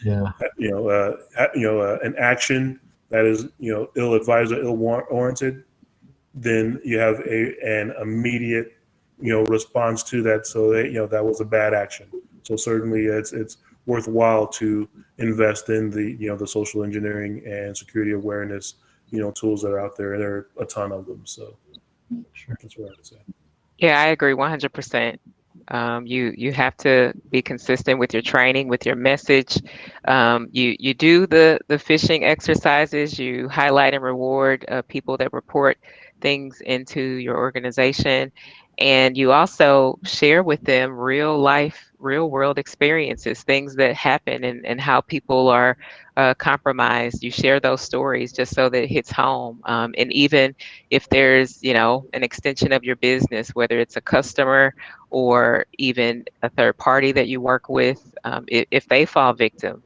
Yeah. An action that is ill-advised or ill-warranted, then you have an immediate response to that. So that that was a bad action. So certainly it's worthwhile to invest in the social engineering and security awareness tools that are out there, and there are a ton of them. So Sure. that's what I would say. Yeah, I agree 100%. You have to be consistent with your training, with your message. You do the phishing exercises. You highlight and reward people that report things into your organization, and you also share with them real life, real world experiences, things that happen, and how people are compromised. You share those stories just so that it hits home. And even if there's an extension of your business, whether it's a customer or even a third party that you work with, if they fall victim,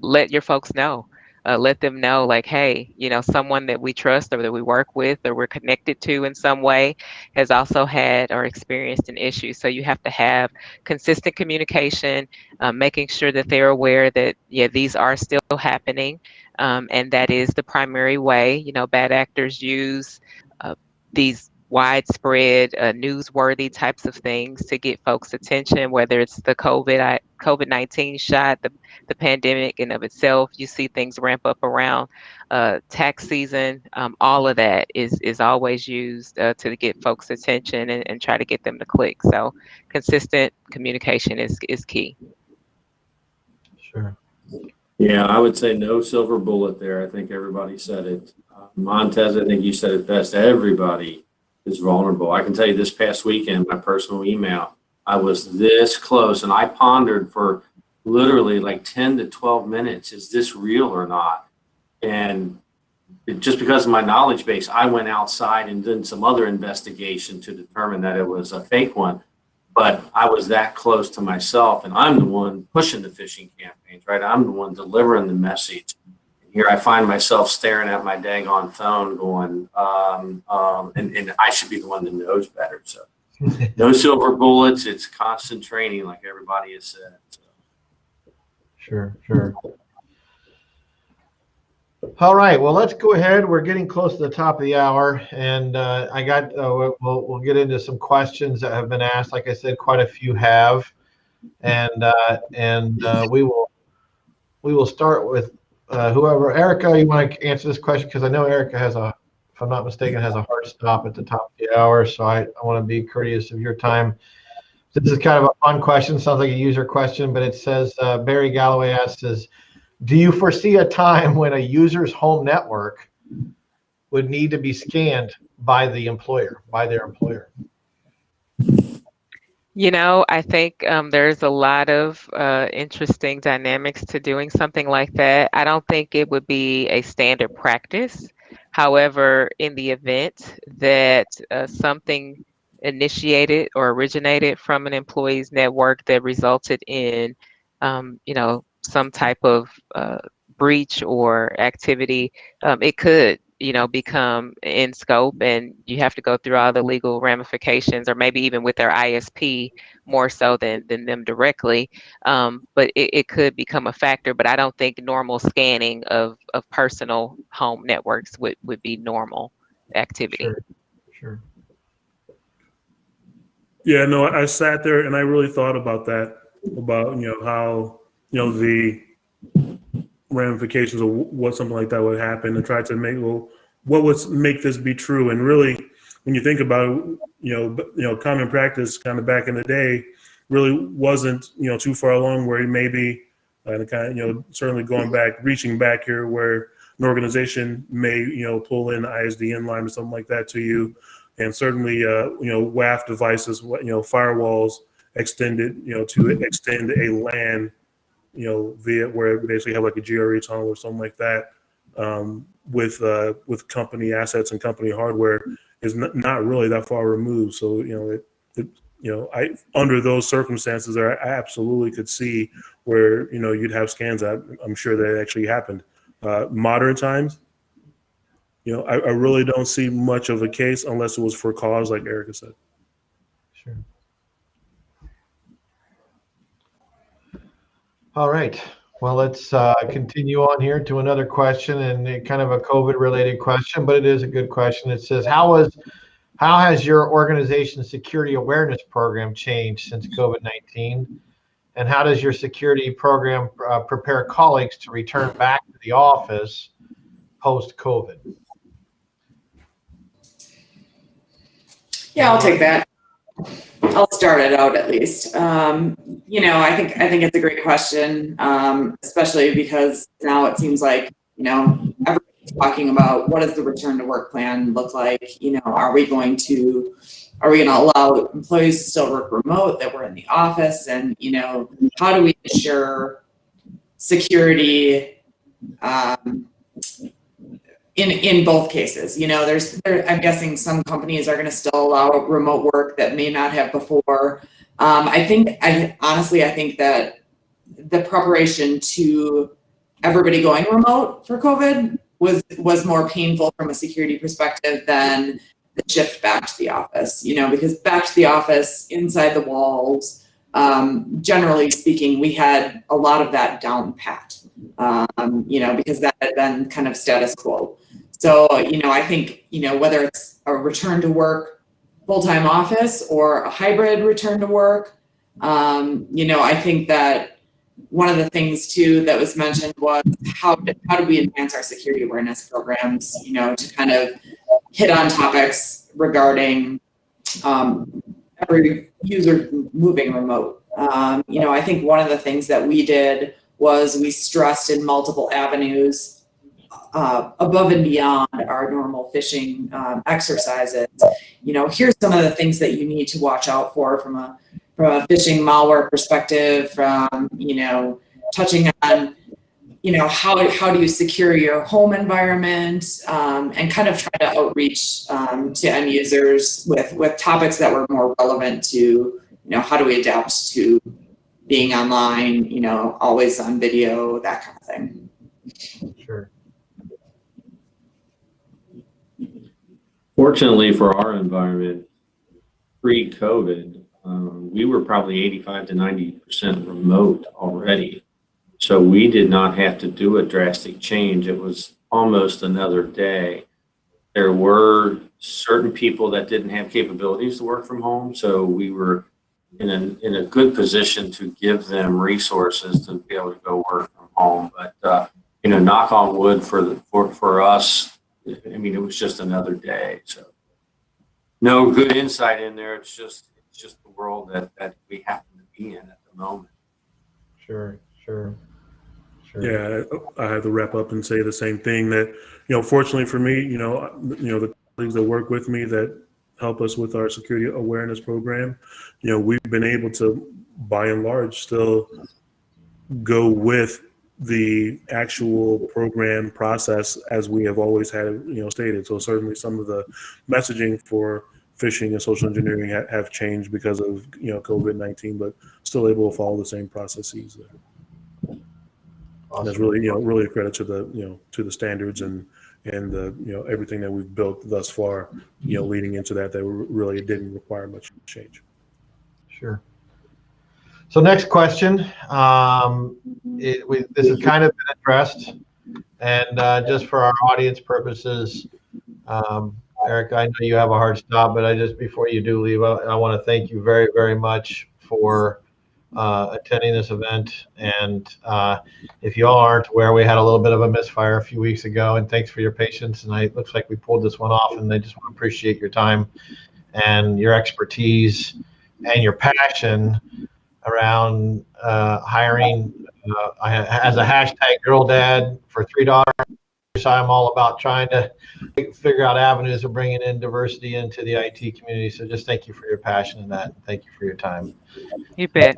let your folks know. Let them know, like, hey, someone that we trust or that we work with or we're connected to in some way has also had or experienced an issue. So you have to have consistent communication, making sure that they're aware that, these are still happening, and that is the primary way. Bad actors use these widespread newsworthy types of things to get folks' attention, whether it's the COVID-19 shot, the pandemic in of itself. You see things ramp up around tax season. All of that is always used to get folks' attention and try to get them to click. So consistent communication is key. Sure. Yeah, I would say no silver bullet there. I think everybody said it. Montez, I think you said it best. Everybody is vulnerable. I can tell you this past weekend, my personal email, I was this close, and I pondered for literally like 10 to 12 minutes. Is this real or not? And just because of my knowledge base, I went outside and did some other investigation to determine that it was a fake one. But I was that close to myself, and I'm the one pushing the phishing campaigns, right? I'm the one delivering the message. Here I find myself staring at my daggone phone going, and I should be the one that knows better. So no silver bullets. It's constant training, like everybody has said. So. Sure. All right. Well, let's go ahead. We're getting close to the top of the hour, and we'll get into some questions that have been asked. Like I said, quite a few have, and we will start with whoever. Erica, you want to answer this question, because I know Erica has if I'm not mistaken, has a hard stop at the top of the hour, so I want to be courteous of your time. This is kind of a fun question. Sounds like a user question, but it says Barry Galloway asks, do you foresee a time when a user's home network would need to be scanned by their employer? I think there's a lot of interesting dynamics to doing something like that. I don't think it would be a standard practice. However, in the event that something initiated or originated from an employee's network that resulted in some type of breach or activity, it could, become in scope, and you have to go through all the legal ramifications, or maybe even with their ISP more so than them directly. But it could become a factor, but I don't think normal scanning of personal home networks would be normal activity. Sure. Yeah, no, I sat there and I really thought about that, about, how, the ramifications of what something like that would happen, and tried to make, well, what would make this be true? And really, when you think about it, common practice kind of back in the day really wasn't, too far along, where maybe, and kind of, certainly reaching back here, where an organization may, pull in ISDN line or something like that to you. And certainly, WAF devices, firewalls extended, to extend a LAN, via where they basically have like a GRE tunnel or something like that, with company assets and company hardware, is not really that far removed. So, I under those circumstances, I absolutely could see where, you'd have scans. I'm sure that actually happened. Modern times, I really don't see much of a case unless it was for cause, like Erica said. Sure. All right. Well, let's continue on here to another question, and kind of a COVID-related question, but it is a good question. It says, how has your organization's security awareness program changed since COVID-19? And how does your security program prepare colleagues to return back to the office post-COVID? Yeah, I'll take that. I'll start it out at least. I think it's a great question, especially because now it seems like, everybody's talking about what does the return to work plan look like? Are we going to allow employees to still work remote, that we're in the office? And, how do we ensure security in both cases? I'm guessing some companies are going to still allow remote work that may not have before. I think that the preparation to everybody going remote for COVID was more painful from a security perspective than the shift back to the office, because back to the office, inside the walls, generally speaking, we had a lot of that down pat, because that had been kind of status quo. So, I think, whether it's a return to work, full-time office, or a hybrid return to work, I think that one of the things too that was mentioned was how do we enhance our security awareness programs, to kind of hit on topics regarding every user moving remote. I think one of the things that we did was we stressed in multiple avenues, above and beyond our normal phishing exercises. Here's some of the things that you need to watch out for from a phishing malware perspective, from, touching on, how do you secure your home environment, and kind of try to outreach to end users with topics that were more relevant to, how do we adapt to being online, always on video, that kind of thing. Sure. Fortunately for our environment, pre-COVID, we were probably 85 to 90% remote already. So we did not have to do a drastic change. It was almost another day. There were certain people that didn't have capabilities to work from home. So we were in a good position to give them resources to be able to go work from home. But, knock on wood for us, it was just another day. So no good insight in there. It's just the world that we happen to be in at the moment. Sure. Yeah, I have to wrap up and say the same thing, that, fortunately for me, the colleagues that work with me that help us with our security awareness program, we've been able to, by and large, still go with the actual program process as we have always had, stated. So certainly some of the messaging for phishing and social engineering have changed because of COVID-19, but still able to follow the same processes there. Awesome. And that's really really a credit to the to the standards and the everything that we've built thus far, leading into that really didn't require much change. Sure. So next question, this has kind of been addressed, and just for our audience purposes, Eric, I know you have a hard stop, but before you do leave, I want to thank you very, very much for attending this event. And if you all aren't aware, we had a little bit of a misfire a few weeks ago, and thanks for your patience. And it looks like we pulled this one off, and I just want to appreciate your time and your expertise and your passion around hiring as a hashtag girl dad for 3 daughters. I'm all about trying to figure out avenues of bringing in diversity into the IT community. So just thank you for your passion in that. Thank you for your time. You bet.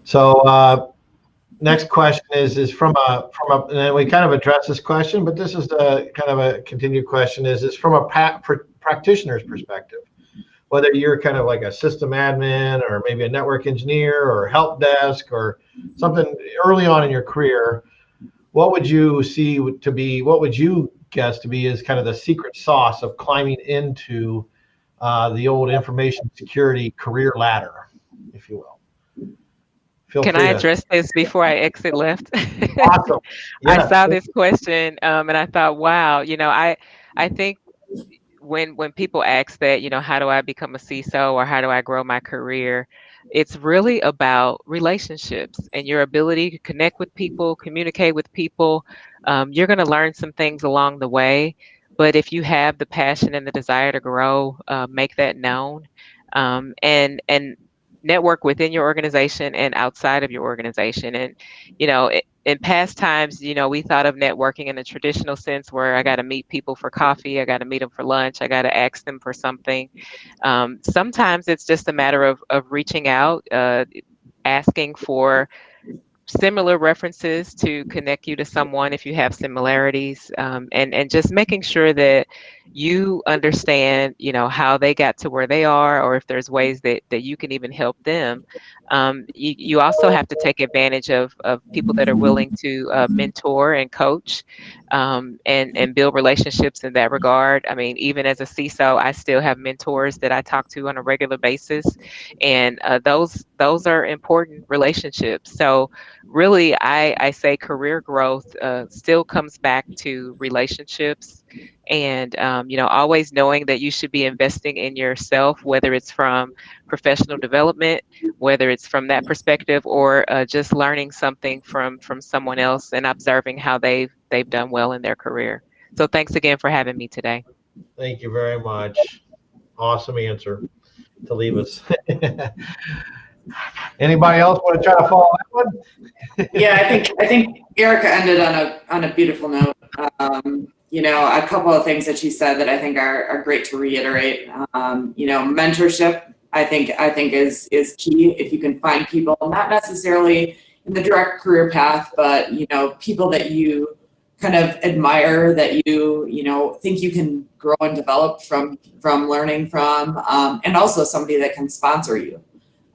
So next question is from a, and we kind of addressed this question, but this is the kind of a continued question is from a practitioner's perspective. Whether you're kind of like a system admin or maybe a network engineer or help desk or something early on in your career, what would you guess to be is kind of the secret sauce of climbing into the old information security career ladder, if you will? Can I address this before I exit left? Awesome. Yeah. I saw this question and I thought, wow, I think when people ask that, how do I become a CISO or how do I grow my career? It's really about relationships and your ability to connect with people, communicate with people. You're going to learn some things along the way, but if you have the passion and the desire to grow, make that known, and network within your organization and outside of your organization. And, in past times, we thought of networking in a traditional sense where I got to meet people for coffee, I got to meet them for lunch, I got to ask them for something. Sometimes it's just a matter of reaching out, asking for similar references to connect you to someone if you have similarities, and just making sure that you understand, how they got to where they are, or if there's ways that you can even help them. You also have to take advantage of people that are willing to mentor and coach, and build relationships in that regard. I mean, even as a CISO, I still have mentors that I talk to on a regular basis, and those are important relationships. So really, I say career growth still comes back to relationships, and always knowing that you should be investing in yourself, whether it's from professional development, whether it's from that perspective, or just learning something from someone else and observing how they've done well in their career. So thanks again for having me today. Thank you very much. Awesome answer to leave us. Anybody else want to try to follow that one? Yeah, I think Erica ended on a beautiful note. A couple of things that she said that I think are great to reiterate. Mentorship, I think is key. If you can find people, not necessarily in the direct career path, but people that you kind of admire, that you think you can grow and develop from learning from, and also somebody that can sponsor you.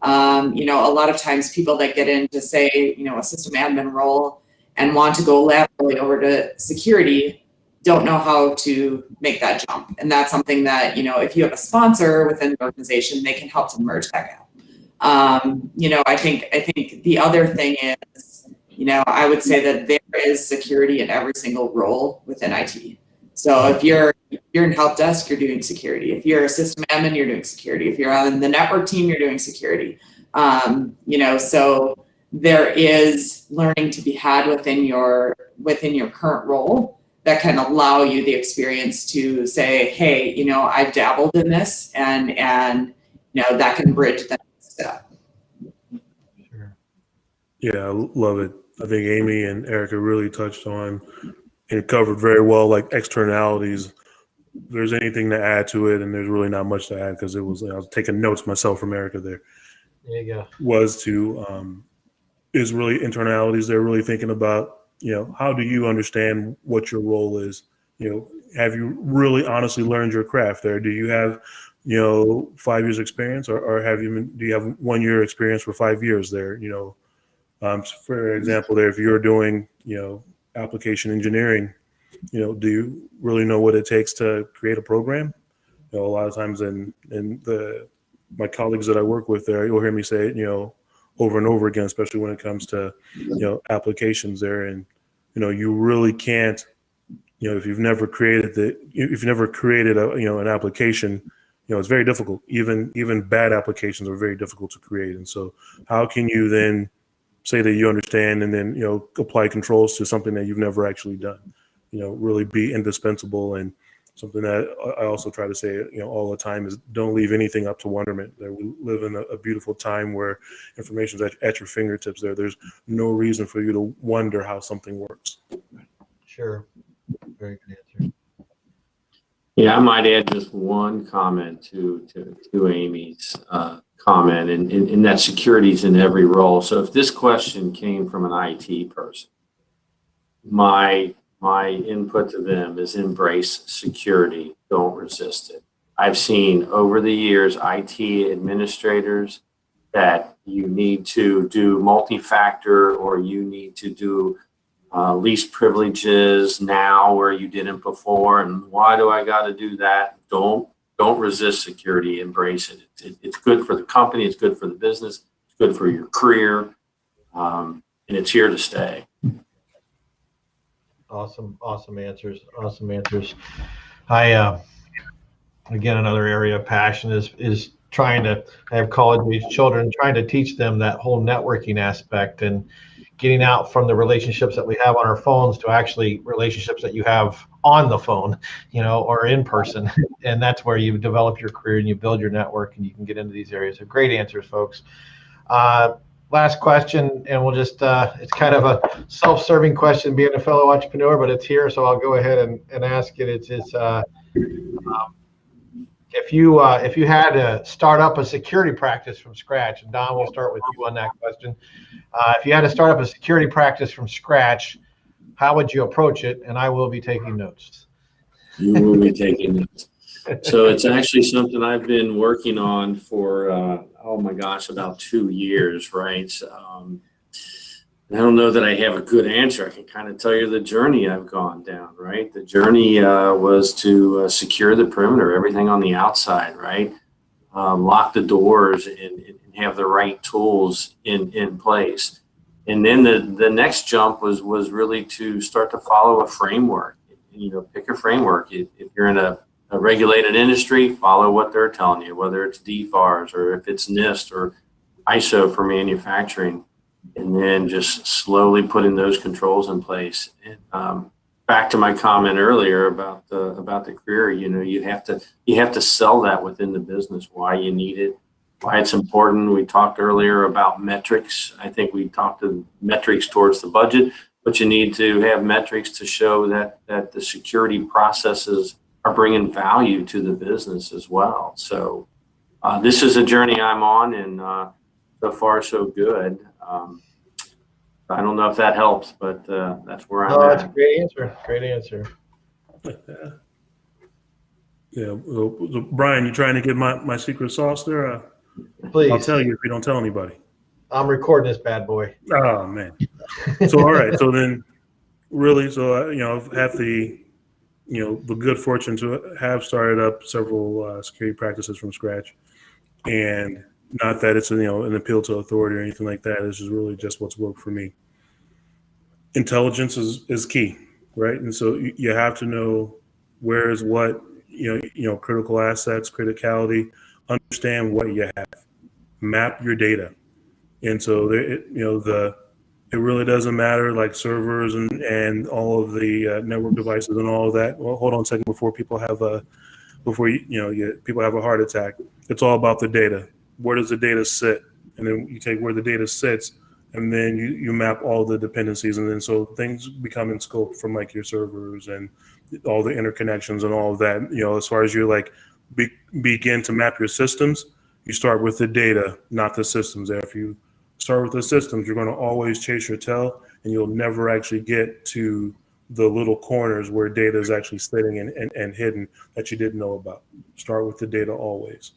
A lot of times people that get into, say, a system admin role and want to go laterally over to security don't know how to make that jump. And that's something that, if you have a sponsor within the organization, they can help to merge that gap. I think the other thing is, I would say that there is security in every single role within IT. So if you're in help desk, you're doing security. If you're a system admin, you're doing security. If you're on the network team, you're doing security. So there is learning to be had within your current role that can allow you the experience to say, hey, I've dabbled in this, and that can bridge that step. Sure. Yeah, I love it. I think Amy and Erica really touched on and covered very well, like externalities. If there's anything to add to it, and there's really not much to add, because I was taking notes myself from Erica there. There you go. Is really internalities. They're really thinking about, how do you understand what your role is, have you really honestly learned your craft there? Do you have, 5 years experience, or do you have 1 year experience for 5 years there? For example, there, if you're doing, application engineering, do you really know what it takes to create a program? A lot of times my colleagues that I work with there, you'll hear me say it, over and over again, especially when it comes to, applications there. And, you really can't, if you've never created an application, it's very difficult. Even bad applications are very difficult to create. And so how can you then say that you understand and then, apply controls to something that you've never actually done, really be indispensable. And something that I also try to say, all the time is don't leave anything up to wonderment. That we live in a beautiful time where information is at your fingertips there. There's no reason for you to wonder how something works. Sure. Very good answer. Yeah, I might add just one comment to Amy's comment, and that security is in every role. So if this question came from an IT person, my input to them is embrace security, don't resist it. I've seen over the years IT administrators that you need to do multi-factor, or you need to do least privileges now where you didn't before, and why do I got to do that? Don't resist security, embrace it. It's good for the company, it's good for the business, it's good for your career, and it's here to stay. Awesome answers. I again, another area of passion is trying to have college age children, trying to teach them that whole networking aspect and getting out from the relationships that we have on our phones to actually relationships that you have on the phone, or in person. And that's where you develop your career and you build your network and you can get into these areas. So great answers, folks. Last question, and we'll just, it's kind of a self-serving question being a fellow entrepreneur, but it's here, so I'll go ahead and ask it. It's if you had to start up a security practice from scratch, and Don, we'll start with you on that question. If you had to start up a security practice from scratch, how would you approach it? And I will be taking notes. You will be taking notes. So it's actually something I've been working on for, oh my gosh, about 2 years, right? I don't know that I have a good answer. I can kind of tell you the journey I've gone down, right? The journey was to secure the perimeter, everything on the outside, right? Lock the doors and have the right tools in place. And then the next jump was really to start to follow a framework. Pick a framework. If you're in a regulated industry, follow what they're telling you, whether it's DFARS or if it's NIST or ISO for manufacturing, and then just slowly putting those controls in place. And back to my comment earlier about the career, you have to sell that within the business, why you need it, why it's important. We talked earlier about metrics. I think we talked to metrics towards the budget, but you need to have metrics to show that the security processes are bringing value to the business as well. So this is a journey I'm on, and so far so good. I don't know if that helps, but that's where I'm at. That's a great answer. Great answer. Yeah. Well, Brian, you trying to get my secret sauce there? Please. I'll tell you if you don't tell anybody. I'm recording this bad boy. Oh, man. So, all right. So then really, I've had the good fortune to have started up several security practices from scratch, and not that it's an appeal to authority or anything like that. This is really just what's worked for me. Intelligence is key, right? And so you have to know where is what, critical assets, criticality, understand what you have, map your data. And so it really doesn't matter, like servers and all of the network devices and all of that. Well, hold on a second people have a heart attack. It's all about the data. Where does the data sit? And then you take where the data sits, and then you map all the dependencies, and then so things become in scope from like your servers and all the interconnections and all of that. As far as you begin to map your systems, you start with the data, not the systems. If you start with the systems, you're going to always chase your tail, and you'll never actually get to the little corners where data is actually sitting and hidden that you didn't know about. Start with the data always.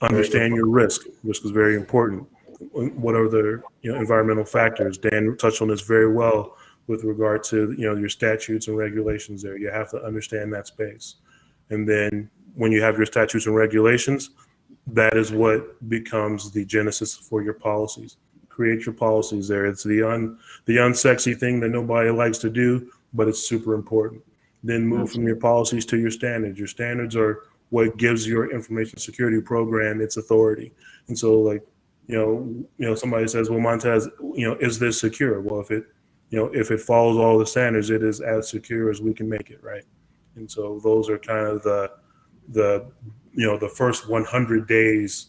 Understand your risk. Risk is very important. What are the environmental factors? Dan touched on this very well with regard to your statutes and regulations there. You have to understand that space. And then when you have your statutes and regulations, that is what becomes the genesis for your policies. Create your policies there. It's the unsexy thing that nobody likes to do, but it's super important. Then move from your policies to your standards. Your standards are what gives your information security program its authority. And so, like, somebody says, well, Montez, is this secure? Well, if it follows all the standards, it is as secure as we can make it, right? And so those are kind of the first 100 days,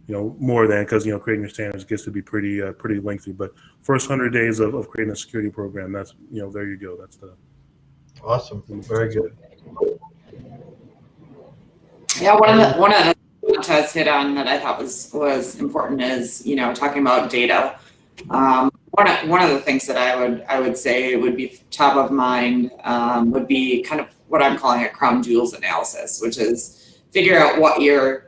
more than, because creating your standards gets to be pretty lengthy. But first 100 days of creating a security program, that's there you go. That's the awesome, very good. Yeah, one of the Montez hit on that I thought was important is talking about data. One of the things that I would say would be top of mind would be kind of what I'm calling a crown jewels analysis, which is figure out what your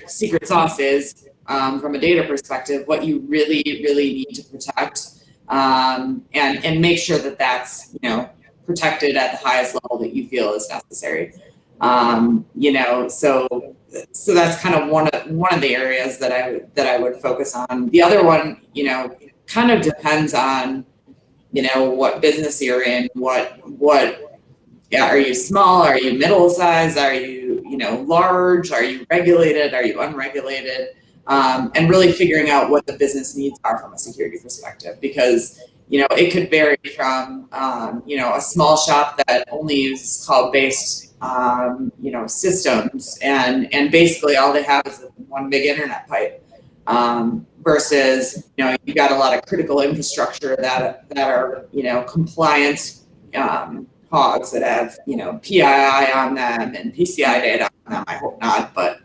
secret sauce is from a data perspective, what you really need to protect, and make sure that that's protected at the highest level that you feel is necessary. So that's kind of one of the areas that I would focus on. The other one, kind of depends on, what business you're in, are you small? Are you middle size? Are you, large? Are you regulated? Are you unregulated? And really figuring out what the business needs are from a security perspective, because it could vary from a small shop that only uses cloud-based systems and basically all they have is one big internet pipe, versus you've got a lot of critical infrastructure that are compliant hogs that have PII on them and PCI data on them. I hope not, but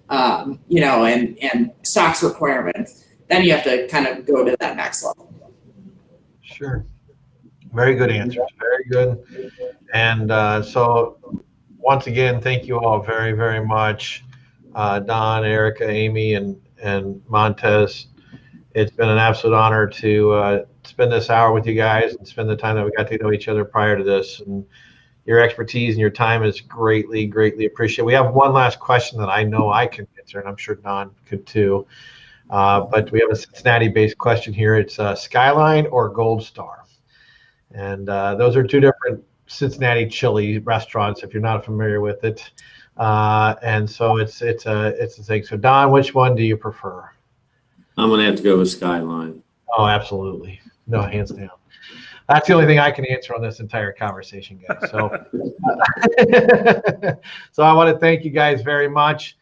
and SOX requirements. Then you have to kind of go to that next level. Sure. Very good answers. Very good. And so once again, thank you all very, very much. Don, Erica, Amy, and Montez. It's been an absolute honor to spend this hour with you guys and spend the time that we got to know each other prior to this. And your expertise and your time is greatly, greatly appreciated. We have one last question that I know I can answer, and I'm sure Don could too. But we have a Cincinnati-based question here. It's Skyline or Gold Star, and those are two different Cincinnati chili restaurants, if you're not familiar with it. And so it's a thing. So Don, which one do you prefer? I'm gonna have to go with Skyline. Oh, absolutely. No, hands down. That's the only thing I can answer on this entire conversation, guys. So, so I want to thank you guys very much.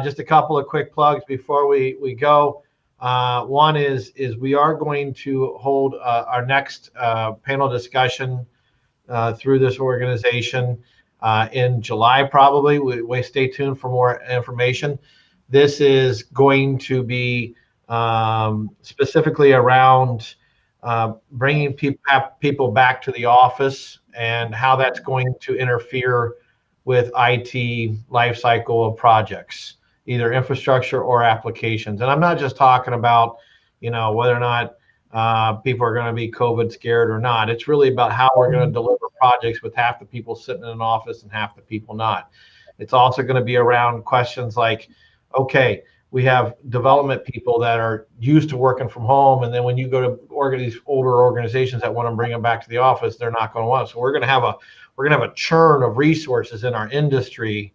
Just a couple of quick plugs before we go. One is we are going to hold our next panel discussion through this organization in July, probably. We stay tuned for more information. This is going to be specifically around bringing people back to the office and how that's going to interfere with IT lifecycle of projects, either infrastructure or applications. And I'm not just talking about, whether or not people are going to be COVID scared or not. It's really about how we're going to deliver projects with half the people sitting in an office and half the people not. It's also going to be around questions like, okay, we have development people that are used to working from home, and then when you go to these older organizations that want to bring them back to the office, they're not going to want it. So we're going to have a churn of resources in our industry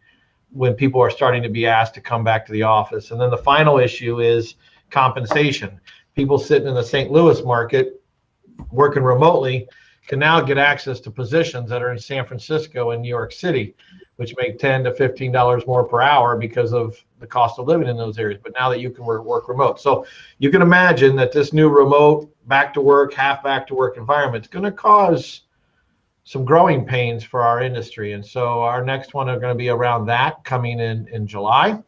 when people are starting to be asked to come back to the office. And then the final issue is compensation. People sitting in the St. Louis market working remotely can now get access to positions that are in San Francisco and New York City, which make $10 to $15 more per hour because of the cost of living in those areas. But now that you can work remote. So you can imagine that this new remote back to work, half back to work environment is going to cause some growing pains for our industry. And so our next one are going to be around that, coming in July.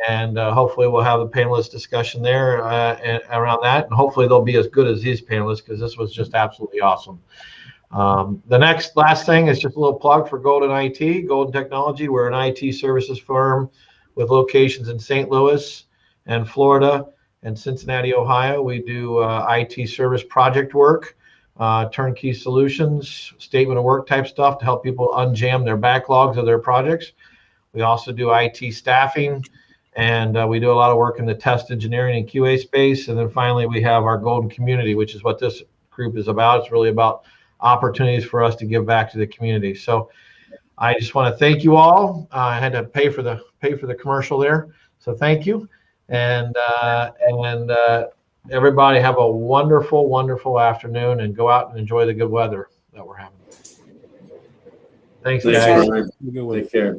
And hopefully we'll have a panelist discussion there and around that. And hopefully they'll be as good as these panelists, because this was just absolutely awesome. The last thing is just a little plug for Golden IT, Golden Technology. We're an IT services firm with locations in St. Louis and Florida and Cincinnati, Ohio. We do IT service project work, turnkey solutions, statement of work type stuff to help people unjam their backlogs of their projects. We also do IT staffing, and we do a lot of work in the test engineering and QA space. And then finally, we have our Golden Community, which is what this group is about. It's really about opportunities for us to give back to the community. So I just want to thank you all. I had to pay for the commercial there, so thank you. And everybody have a wonderful, wonderful afternoon, and go out and enjoy the good weather that we're having. Thanks, guys. Take care.